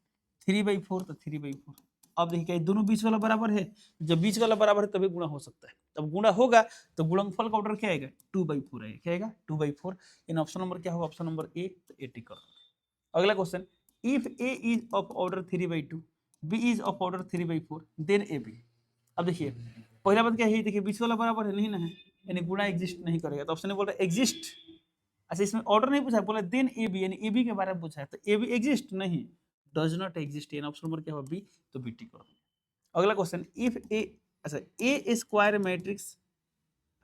3/4 तो 3/4। अब देखिए दोनों बीच वाला बराबर है, जब बीच वाला बराबर है तभी गुणा हो सकता है, तब गुणा होगा तो गुणनफल का ऑर्डर क्या आएगा 2/4 आएगा, क्या आएगा 2/4। इन ऑप्शन नंबर क्या होगा, ऑप्शन नंबर ए, तो ए टिक कर दो। अगला question, if A is of order 3/2 B is of order 3/4 then A B. अब देखिए पहला बात क्या है, देखिए बीच वाला बराबर है नहीं ना है, यानी गुणा एग्जिस्ट नहीं करेगा, तो ऑप्शन में बोल रहा है एग्जिस्ट। अच्छा इसमें ऑर्डर नहीं पूछा, बोला देन ए बी यानी ए बी के बारे में पूछा है, तो ए बी एग्जिस्ट नहीं, डज नॉट एग्जिस्ट, यानी ऑप्शन नंबर क्या होगा बी, तो बी टिक करो। अगला क्वेश्चन, इफ ए, अच्छा ए स्क्वायर मैट्रिक्स,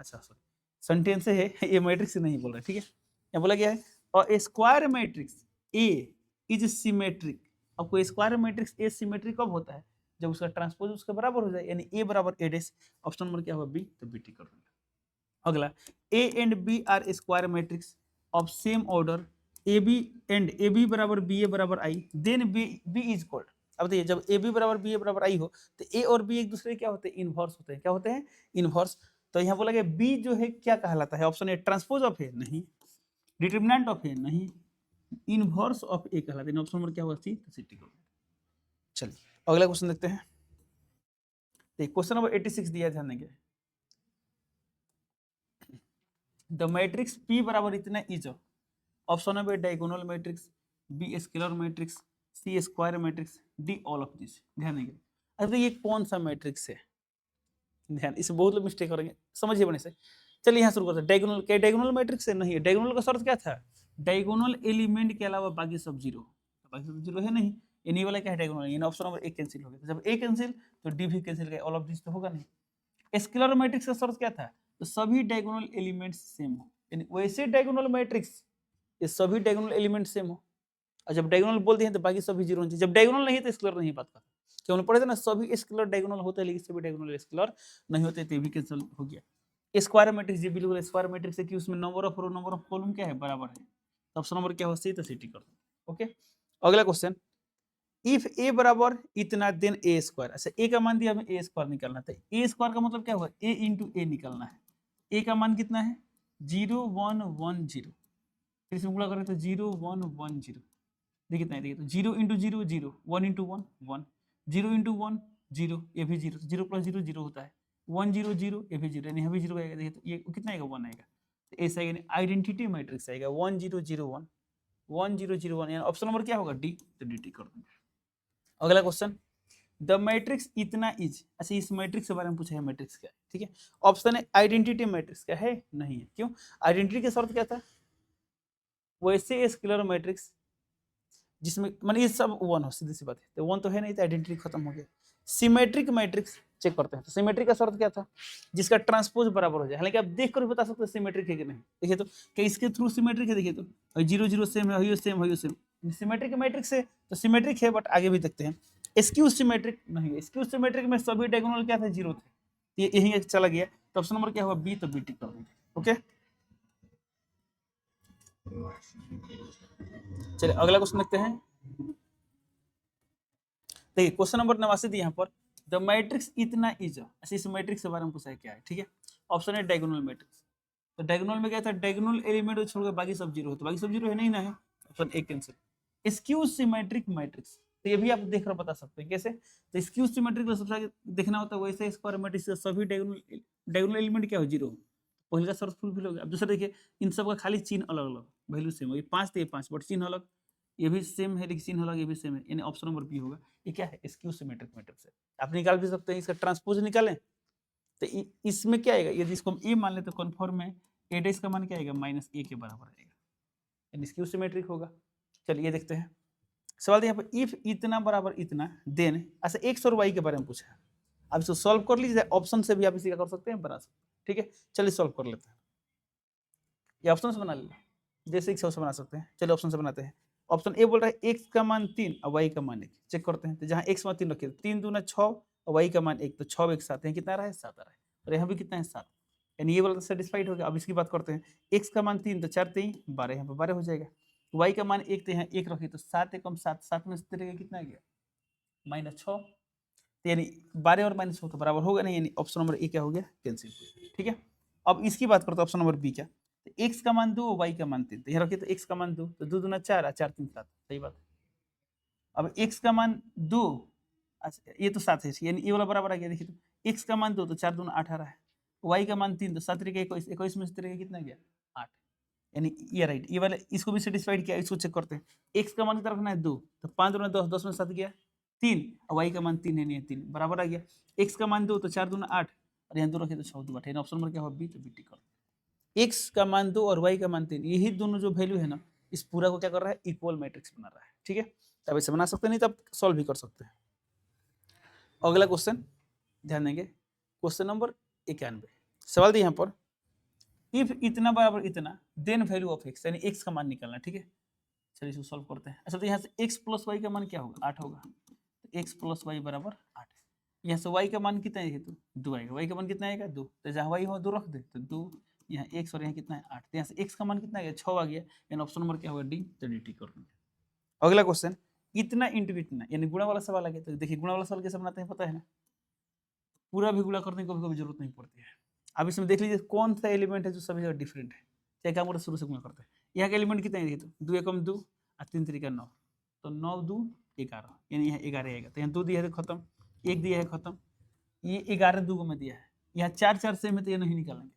अच्छा सॉरी सेंटेंस है ये मैट्रिक्स नहीं बोल रहा, ठीक है, यहाँ बोला गया है और square matrix A is symmetric. अब कोई स्क्वायर मैट्रिक्स ए सिमेट्रिक कब होता है, जब उसका ट्रांसपोज उसके बराबर हो जाए, यानी ए बराबर ए डैश, ऑप्शन नंबर क्या होगा बी, तो बी टिक कर देंगे। अगला, A and B are square matrix of same order A B and A B बराबर बी ए बराबर I, then B B is called. अब देखिए जब ए बी बराबर बी ए बराबर आई हो तो ए और बी एक दूसरे क्या होते हैं, इनवर्स होते हैं, क्या होते हैं इनवर्स। तो यहाँ बोला गया बी जो है क्या कहलाता है, ऑप्शन ए ट्रांसपोज ऑफ ए नहीं, डिटरमिनेंट ऑफ ए नहीं, इनवर्स ऑफ ए कहलाते हैं, ऑप्शन नंबर क्या होगा सी, तो सी टिक। चलिए अगला क्वेश्चन देखते हैं। क्वेश्चन नंबर 86 दिया, ध्यान देंगे। द मैट्रिक्स P बराबर इतना is option number diagonal matrix, B scalar matrix, C square matrix, D all of this. ध्यान देंगे, अरे ये कौन सा मैट्रिक्स है, ध्यान, इसमें बहुत लोग मिस्टेक करेंगे, समझिए बने से। चलिए यहाँ शुरू करते हैं। डायगोनल, क्या डायगोनल मैट्रिक्स है, नहीं है, डायगोनल का शर्त क्या था, डायगोनल एलिमेंट के अलावा बाकी सब जीरो, बाकी सब जीरो है नहीं, ये वाला क्या है डायगोनल, ऑप्शन नंबर ए कैंसिल हो गया, जब ए कैंसिल तो डी भी कैंसिल गया, ऑल ऑफ दिस तो होगा नहीं। स्केलर मैट्रिक्स का शर्त क्या था, तो सभी डायगोनल एलिमेंट्स सेम हो, यानी वैसे डायगोनल मैट्रिक्स ये सभी डायगोनल एलिमेंट सेम हो, और जब डायगोनल बोल दिए तो बाकी सभी जीरो होने चाहिए, जब डायगोनल नहीं तो स्केलर नहीं बात करता, क्यों पढ़े थे ना, सभी स्केलर डायगोनल होते हैं लेकिन सभी डायगोनल स्केलर नहीं होते, तो भी कैंसिल हो गया। स्क्वायर मैट्रिक्स जी बिल्कुल स्क्वायर मैट्रिक्स है कि उसमें number of row number of column क्या है बराबर है, तो ऑप्शन नंबर क्या हो सी, तो सी टी कर दो। ओके, अगला क्वेश्चन, इफ ए बराबर इतना देन ए स्क्वायर। अच्छा, ए का मान दिया, हमें ए स्क्वायर निकालना था। ए स्क्वायर का मतलब क्या हुआ, ए इंटू ए निकालना है। ए का मान कितना है 0 1 1 0, फिर इसमें गुणा करें तो 0 1 1 0, देखिए कितना है, देखिए तो 0 इंटू 0 0, 1 इंटू 1 1, 0 इंटू 1 0, ये भी 0, 0 प्लस 0 0 होता है, 1 0 0, ये भी 0, यानी यहाँ भी 0 आएगा। देखिए तो ये कितना आएगा 1 आएगा, तो ऐसा यानी आइडेंटिटी मैट्रिक्स आएगा 1 0 0 1 1 0 0 1, यानी ऑप्शन नंबर क्या होगा डी, तो डी टी कर देंगे। अगला क्वेश्चन, द मैट्रिक्स इतना इज। अच्छा, इस मैट्रिक्स के बारे में पूछा है, मैट्रिक्स क्या है, ठीक है। ऑप्शन है आइडेंटिटी मैट्रिक्स क्या है, नहीं है। क्यों, आइडेंटिटी की शर्त क्या था, वैसे स्केलर मैट्रिक्स जिसमें माने ये सब वन हो, सीधी सी बात है, तो वन तो है नहीं, तो आइडेंटिटी खत्म हो गया। सिमेट्रिक मैट्रिक्स चेक करते हैं, तो सिमेट्रिक का शर्त क्या था, जिसका ट्रांसपोज बराबर हो जाए। हालांकि आप देख कर भी बता सकते हैं सिमेट्रिक है कि नहीं। देखिए तो क्या इसके थ्रू सिमेट्रिक है, देखिए तो 0 0 सेम है, सेम है, सेम सिमेट्रिक मैट्रिक्स है, तो सिमेट्रिक है। बट आगे भी देखते हैं, स्क्यू सिमेट्रिक नहीं है। स्क्यू सिमेट्रिक में सभी डायगोनल क्या थे, 0 थे, ये यही चला गया, तो ऑप्शन नंबर क्या हुआ बी, तो बी टिक कर देंगे। ओके, चलिए अगला क्वेश्चन देखते हैं। देखिए क्वेश्चन नंबर 89 दी यहाँ पर, द मैट्रिक्स इतना इज। अच्छा, इस मैट्रिक्स के बारे में पूछा है क्या है, ठीक है। ऑप्शन है डायगोनल मैट्रिक्स, तो डायगोनल में क्या था, डायगोनल एलिमेंट को छोड़कर बाकी सब 0 है, तो बाकी सब 0 है नहीं ना, है option A cancel. Skew symmetric matrix, तो ये भी आप देख कर बता सकते हैं कैसे, तो स्क्यू सिमेट्रिक को सबसे आगे देखना होता है, वैसे स्क्वायर मैट्रिक्स का सभी डायगोनल एलिमेंट क्या हो 0, पहले का शर्त फुलफिल हो गया। अब दूसरा देखिए, इन सब का खाली चिन्ह अलग अलग, वैल्यू सेम हो, ये 5 थे 5, बट चिन्ह अलग, ये भी सेम है लेकिन चिन्ह अलग, ये भी सेम है, यानी ऑप्शन नंबर बी होगा। ये क्या है, स्क्यू सिमेट्रिक मैट्रिक्स है। आप निकाल भी सकते हैं, इसका ट्रांसपोज निकालें तो इसमें क्या आएगा, यदि इसको हम ए मान ले तो कन्फर्म में ए डैश का मान क्या आएगा -a के बराबर आएगा, यानी स्क्यू सिमेट्रिक होगा। चलिए ये देखते हैं सवाल यहाँ पर, इफ इतना बराबर इतना देन। अच्छा, x और y के बारे में पूछा है, आप इसको सॉल्व कर लीजिए, ऑप्शन से भी आप इसी का कर सकते हैं, बना सकते हैं, ठीक है। चलिए सॉल्व कर लेते हैं, ये ऑप्शन से बना लीजिए, जैसे इच्छा से बना सकते हैं। चलिए ऑप्शन से बनाते हैं। ऑप्शन ए बोल रहा है x का मान 3 और y का मान 1, चेक करते हैं। तो जहाँ x मान 3 रखिए, 3 दूना 6 और y का मान 1, तो 6 1 7 है, कितना रहा है 7 आ रहा है, और यहाँ भी कितना है 7, यानी ये वाला सेटिस्फाइड हो गया। अब इसकी बात करते हैं, x का मान 3 तो 4 3 12, यहाँ पर 12 हो जाएगा। y का मान 1 तो यहाँ 1 रखिए, तो 7 एकम 7, 7 में से तेरे कितना गया -6, तो यानी 12 और -6 तो बराबर होगा नहीं, यानी ऑप्शन नंबर ए क्या हो गया, कैंसिल, ठीक है। अब इसकी बात करते हैं ऑप्शन नंबर बी क्या, तो x का मान 2 y का मान 3, तो यहाँ रखिए तो x का मान 2, तो 2 दूना 4 और 4 3 7, सही बात है। अब x का मान 2, अच्छा ये तो 7 है, यानी ये वाला बराबर आ गया। देखिए तो x का मान 2 तो 4 दूना 18 है, y का मान 3 तो 7 3 21, 21 में से 3 कितना गया 8, यानी ये राइट, ये वाला इसको भी सेटिस्फाइड किया। इसको चेक करते हैं, x का मान कितना रखना है 2, तो 5 दूना 10, 10 में 7 गया 3, और y का मान 3 है, नहीं 3 बराबर आ गया। x का मान 2 तो 4 दूना 8, और यहाँ 2 रखे तो 6 2 8, ऑप्शन नंबर क्या होगा बी, तो बी टिक कर। x का मान 2 और y का मान 3, यही दोनों जो वैल्यू है ना, इस पूरा को क्या कर रहा है, इक्वल मैट्रिक्स बना रहा है, ठीक है। तब इसे बना सकते नहीं, तब सॉल्व भी कर सकते हैं। अगला क्वेश्चन ध्यान देंगे, क्वेश्चन नंबर 91 सवाल दिया यहाँ पर, इफ इतना बराबर इतना देन वैल्यू ऑफ x, यानी x का मान निकालना, ठीक है। चलिए इसको सॉल्व करते हैं। अच्छा, तो यहाँ से x प्लस y का मान क्या होगा 8 होगा, तो x प्लस y बराबर 8, यहाँ से y का मान कितना है, तो 2 आएगा, y का मान कितना आएगा 2, तो जहाँ y हो 2 रख दे, तो 2 यहाँ x और यहाँ कितना है 8, तो यहाँ से x का मान कितना आ गया 6 आ गया, यानी ऑप्शन नंबर क्या होगा डी, तो डी टी कर देंगे। अगला क्वेश्चन, इतना इंटू इतना, यानी गुणा वाला सवाल आ गया। तो देखिए गुणा वाला सवाल कैसे बनाते हैं पता है ना, पूरा भी गुणा करने की कभी कभी जरूरत नहीं पड़ती है। अब इसमें देख लीजिए कौन सा एलिमेंट है जो सभी जगह डिफरेंट है, चाहे क्या शुरू से गुणा करते हैं। यहाँ का एलिमेंट कितना है, तो 2 एकम 2 और 3 3 9, तो 9 2 11, यानी यहाँ 11 आएगा, तो यहाँ 2 दिया है तो खत्म, 1 दिया है खत्म, ये 11 2 में दिया है, यहाँ 4 4 सेम है तो ये नहीं निकालेंगे,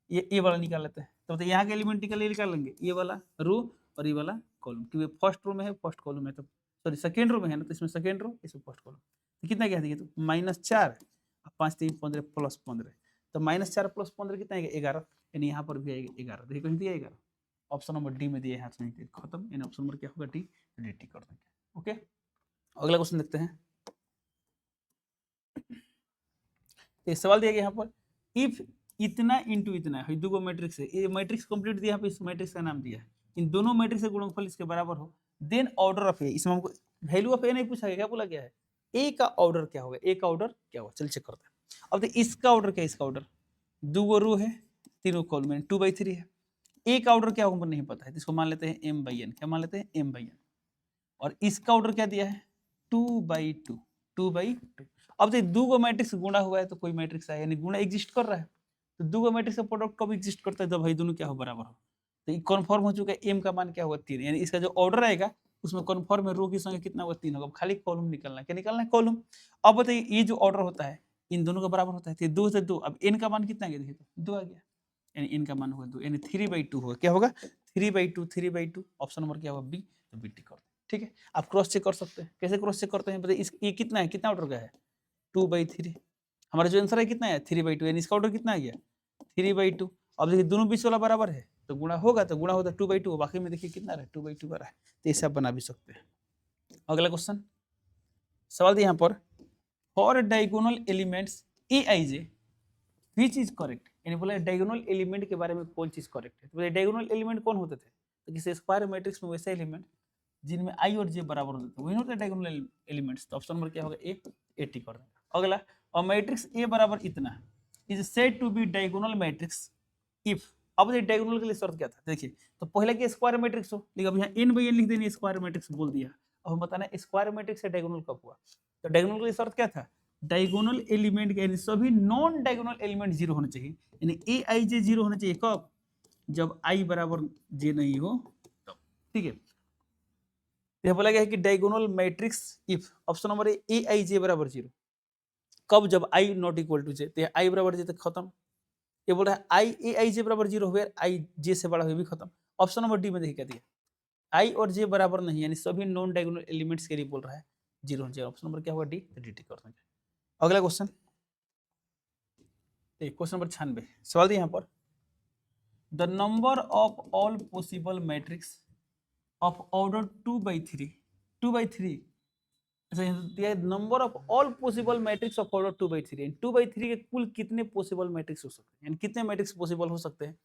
ये वाला निकाल लेते हैं। तो यहाँ का एलिमेंट निकाल लेंगे, ये वाला रो और ये वाला कॉलम, क्योंकि फर्स्ट रो में है फर्स्ट कॉलम है, तो सॉरी सेकेंड रो में है ना, तो इसमें सेकेंड रो इसमें फर्स्ट कॉलम, तो कितना क्या है तो -4 5 3 15 प्लस 15, तो -4 प्लस 15 कितना आएगा 11, यानी यहाँ पर भी आएगा 11, देखिए कहीं दिया 11, ऑप्शन नंबर डी में दिया है, हाथ में खत्म, यानी ऑप्शन नंबर क्या होगा डी, डी टी कर देंगे। ओके, अगला क्वेश्चन देखते हैं। एक सवाल दिया गया यहाँ पर, इफ इतना इंटू इतना है, दो मैट्रिक्स है, ये मैट्रिक्स कंप्लीट दिया, यहाँ पे इस मैट्रिक्स का नाम दिया है, इन दोनों मैट्रिक्स का गुणनफल इसके बराबर हो, देन ऑर्डर ऑफ ए, इसमें हमको वैल्यू ऑफ ए नहीं पूछा गया, क्या बोला गया है ए का ऑर्डर क्या होगा, ए का ऑर्डर क्या होगा, चल चेक करते हैं। अब तो इसका ऑर्डर क्या है, इसका ऑर्डर 2 रो है तीनों कॉलम में 2/3 है। ए का ऑर्डर क्या होगा नहीं पता है, तो इसको मान लेते हैं m/n। क्या मान लेते हैं? m/n। और इसका ऑर्डर क्या दिया है? 2/2, 2/2। अब देखिए दो गो मैट्रिक्स गुणा हुआ है तो कोई मैट्रिक्स आया, यानी गुणा एग्जिस्ट कर रहा है। तो दो गो मैट्रिक्स का प्रोडक्ट कब एग्जिस्ट करता है? जब भाई दोनों क्या हो? बराबर हो। तो ये कन्फर्म हो चुका है, m का मान क्या होगा? 3। यानी इसका जो ऑर्डर आएगा उसमें कन्फर्म है रो की संख्या कितना होगा? 3 होगा। अब खाली कॉलम निकलना है। क्या निकलना है? कॉलम। अब बताइए ये जो ऑर्डर होता है इन दोनों का बराबर होता है, तो 2 से 2। अब n का मान कितना आ गया? देखिए तो 2 आ गया, यानी n का मान होगा 2, यानी 3/2 होगा। क्या होगा? 3/2, 3/2। ऑप्शन नंबर क्या होगा? बी। तो बी टिक कर दें। ठीक है, आप क्रॉस चेक कर सकते हैं। कैसे क्रॉस चेक करते हैं? बताइए ये कितना है? कितना ऑर्डर का है? 2/3। हमारा जो आंसर है कितना है? 3/2, यानी इसका ऑर्डर कितना आ गया? 3/2। अब देखिए दोनों बीच वाला बराबर है तो गुणा होगा, तो गुणा होता है 2/2, बाकी में देखिए कितना रहा? 2/2 आ रहा है। तो इसे आप बना भी सकते हैं। अगला क्वेश्चन, सवाल दिया यहाँ पर, for diagonal elements aij which is correct. यानी बोला डायगोनल एलिमेंट के बारे में कौन चीज करेक्ट है। तो डायगोनल एलिमेंट कौन होते थे? तो किसी स्क्वायर मैट्रिक्स में वैसे एलिमेंट जिनमें आई और जे बराबर होते थे वही होते हैं डायगोनल एलिमेंट्स। तो ऑप्शन नंबर क्या होगा? ए। 80 कर देंगे। अगला, और मैट्रिक्स ए बराबर इतना is said to be diagonal matrix if. अब ये डायगोनल के लिए शर्त क्या था? देखिए, तो पहले के स्क्वायर मैट्रिक्स हो, लेकिन अब यहाँ n/n लिख देनी, स्क्वायर मैट्रिक्स बोल दिया। अब हम बताना स्क्वायर मैट्रिक्स से डायगोनल कब हुआ। तो डायगोनल के लिए शर्त क्या था? डायगोनल एलिमेंट के यानी सभी नॉन डायगोनल एलिमेंट 0 होने चाहिए, यानी aij 0 होना चाहिए। कब? जब i बराबर j नहीं हो तब। ठीक है, यह बोला गया है कि diagonal matrix if, option number A aij बराबर 0। कब? जब i not equal to j। तो i बराबर j तक खत्म। ये बोल रहा है आई aij बराबर 0 हुए, i j से बड़ा हुए भी खत्म। ऑप्शन नंबर डी में देखिए क्या दिया, i और j बराबर नहीं, यानी सभी नॉन डायगोनल एलिमेंट्स के लिए बोल रहा है 0 होना चाहिए। ऑप्शन नंबर क्या होगा? डी। तो डी टिक कर देंगे। अगला क्वेश्चन, क्वेश्चन नंबर 96। सवाल दिया यहाँ पर, the number of all possible matrix of order 2/3, 2/3। अच्छा, दिया number of all possible matrix of order 2/3। 2/3 के कुल कितने पॉसिबल मैट्रिक्स हो सकते हैं, यानी कितने मैट्रिक्स पॉसिबल हो सकते हैं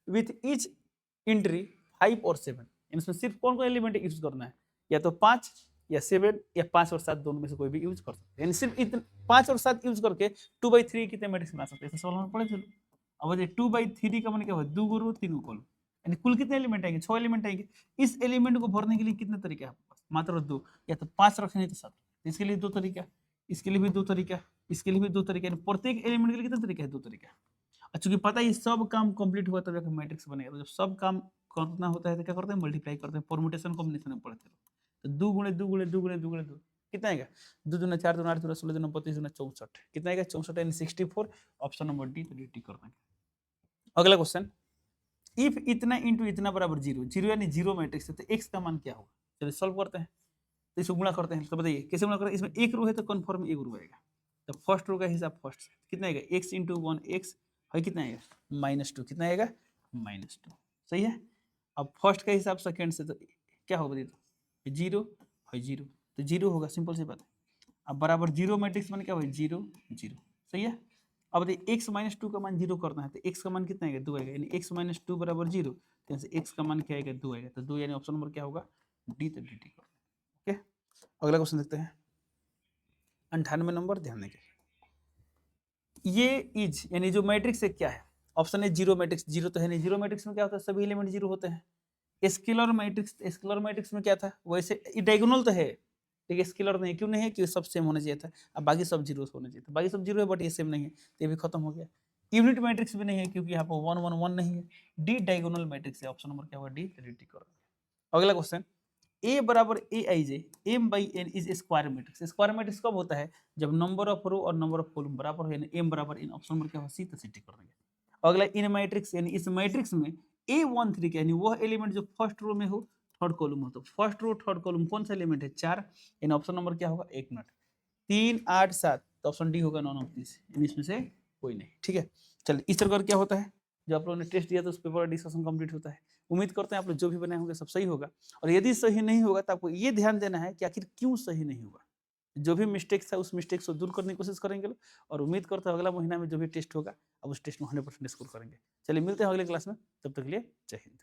विथ ईच एंट्री 5 और 7। इसमें सिर्फ कौन कौन एलिमेंट यूज करना है? या तो 5 या 7 या 5 और 7 दोनों में से कोई भी यूज कर सकते हैं। यानी सिर्फ इतने 5 और 7 यूज करके 2/3 कितने मैट्रिक्स बना सकते हैं? सवाल में पढ़े चलो। अब ये 2/3 का मान क्या होगा? 2 रो 3 कॉलम, यानी कुल कितने एलिमेंट आएंगे? 6 एलिमेंट आएंगे। इस एलिमेंट को भरने के लिए कितने तरीके हैं आपके पास? मात्र 2, या तो 5 रखें नहीं तो 7। इसके लिए 2 तरीका, इसके लिए भी 2 तरीका, इसके लिए भी 2 तरीका, यानी प्रत्येक एलिमेंट के लिए कितने तरीके हैं? 2 तरीका। और चूंकि पता है ये सब काम कंप्लीट हुआ तब जाकर मैट्रिक्स बनेगा। तो जब सब काम करना होता है तो क्या करते हैं? मल्टीप्लाई करते हैं, परम्यूटेशन कॉम्बिनेशन में पढ़ते हैं। तो 2 गुणे 2 गुणे 2 गुणे 2 गुणे 2 कितना आएगा? 2 दूना 4 दूना 8 दूना 16 दूना 32 दूना 64 कितना आएगा? 64 यानी 64। Option number D. तो डी टिक कर देंगे। अगला क्वेश्चन, इफ इतना इंटू इतना बराबर 0, 0 यानी 0 मैट्रिक्स है, तो x का मान क्या होगा? चलिए सॉल्व करते हैं। तो इसको गुणा करते हैं। तो बताइए कैसे गुणा करते हैं? इसमें एक रो है तो कन्फर्म एक रो आएगा। तो फर्स्ट रो का हिसाब फर्स्ट से कितना आएगा? x इंटू 1 x है कितना आएगा? -2। कितना आएगा? -2। सही है। अब फर्स्ट का हिसाब सेकंड से तो क्या होगा? तो 0 है 0, तो 0 होगा, सिंपल सी बात है। अब बराबर 0 मैट्रिक्स मान क्या होगा? 0 0। सही है। अब देखिए x - 2 का मान 0 करना है, तो x का मान कितना आएगा? 2 आएगा, यानी x - 2 बराबर 0। तो यहाँ से x का मान क्या आएगा? 2 आएगा। तो 2 यानी ऑप्शन नंबर क्या होगा? डी। तो डी टी कर। ओके, अगला क्वेश्चन देखते हैं। 98 नंबर, ध्यान देंगे। ये इज यानी जो मैट्रिक्स है क्या है? ऑप्शन है 0 मैट्रिक्स। 0 तो है नहीं, 0 मैट्रिक्स में क्या होता है? सभी एलिमेंट 0 होते हैं। स्केलर मैट्रिक्स, स्केलर मैट्रिक्स में क्या था? वैसे डायगोनल तो है लेकिन स्केलर नहीं। क्यों नहीं है? क्योंकि सब सेम होना चाहिए था। अब बाकी सब 0 होने चाहिए था। बाकी सब 0 है बट ये सेम नहीं है, तो ये भी खत्म हो गया। यूनिट मैट्रिक्स भी नहीं है क्योंकि यहाँ पर 1 1 1 नहीं है। डी डायगोनल मैट्रिक्स है। ऑप्शन नंबर क्या होगा? डी। डी टिक करो। अगला क्वेश्चन, a बराबर aij m/n is square matrix. Square matrix कब होता है? जब नंबर ऑफ रो और नंबर ऑफ कॉलम बराबर हो, यानी m बराबर n। ऑप्शन नंबर क्या होगा? सी। तो सी टिक कर देंगे। अगला, इन मैट्रिक्स यानी इस मैट्रिक्स में a13 का यानी वह एलिमेंट जो फर्स्ट रो में हो थर्ड कॉलम हो। तो फर्स्ट रो थर्ड कॉलम कौन सा एलिमेंट है? 4, यानी ऑप्शन नंबर क्या होगा? 1 मिनट 3 8 7। तो ऑप्शन डी होगा नॉन ऑफ दिस, इसमें से कोई नहीं। ठीक है, चलिए इस तरह क्या होता है? जो आप लोगों ने टेस्ट दिया तो उस पेपर का डिस्कशन कंप्लीट होता है। उम्मीद करते हैं आप लोग जो भी बनाए होंगे सब सही होगा। और यदि सही नहीं होगा तो आपको ये ध्यान देना है कि आखिर क्यों सही नहीं होगा। जो भी मिस्टेक्स है उस मिस्टेक्स को दूर करने की कोशिश करेंगे लोग। और उम्मीद करते हैं अगला महीना में जो भी टेस्ट होगा अब उस टेस्ट में 100% स्कोर करेंगे। चलिए मिलते हैं अगले क्लास में, तब तक के लिए जय हिंद।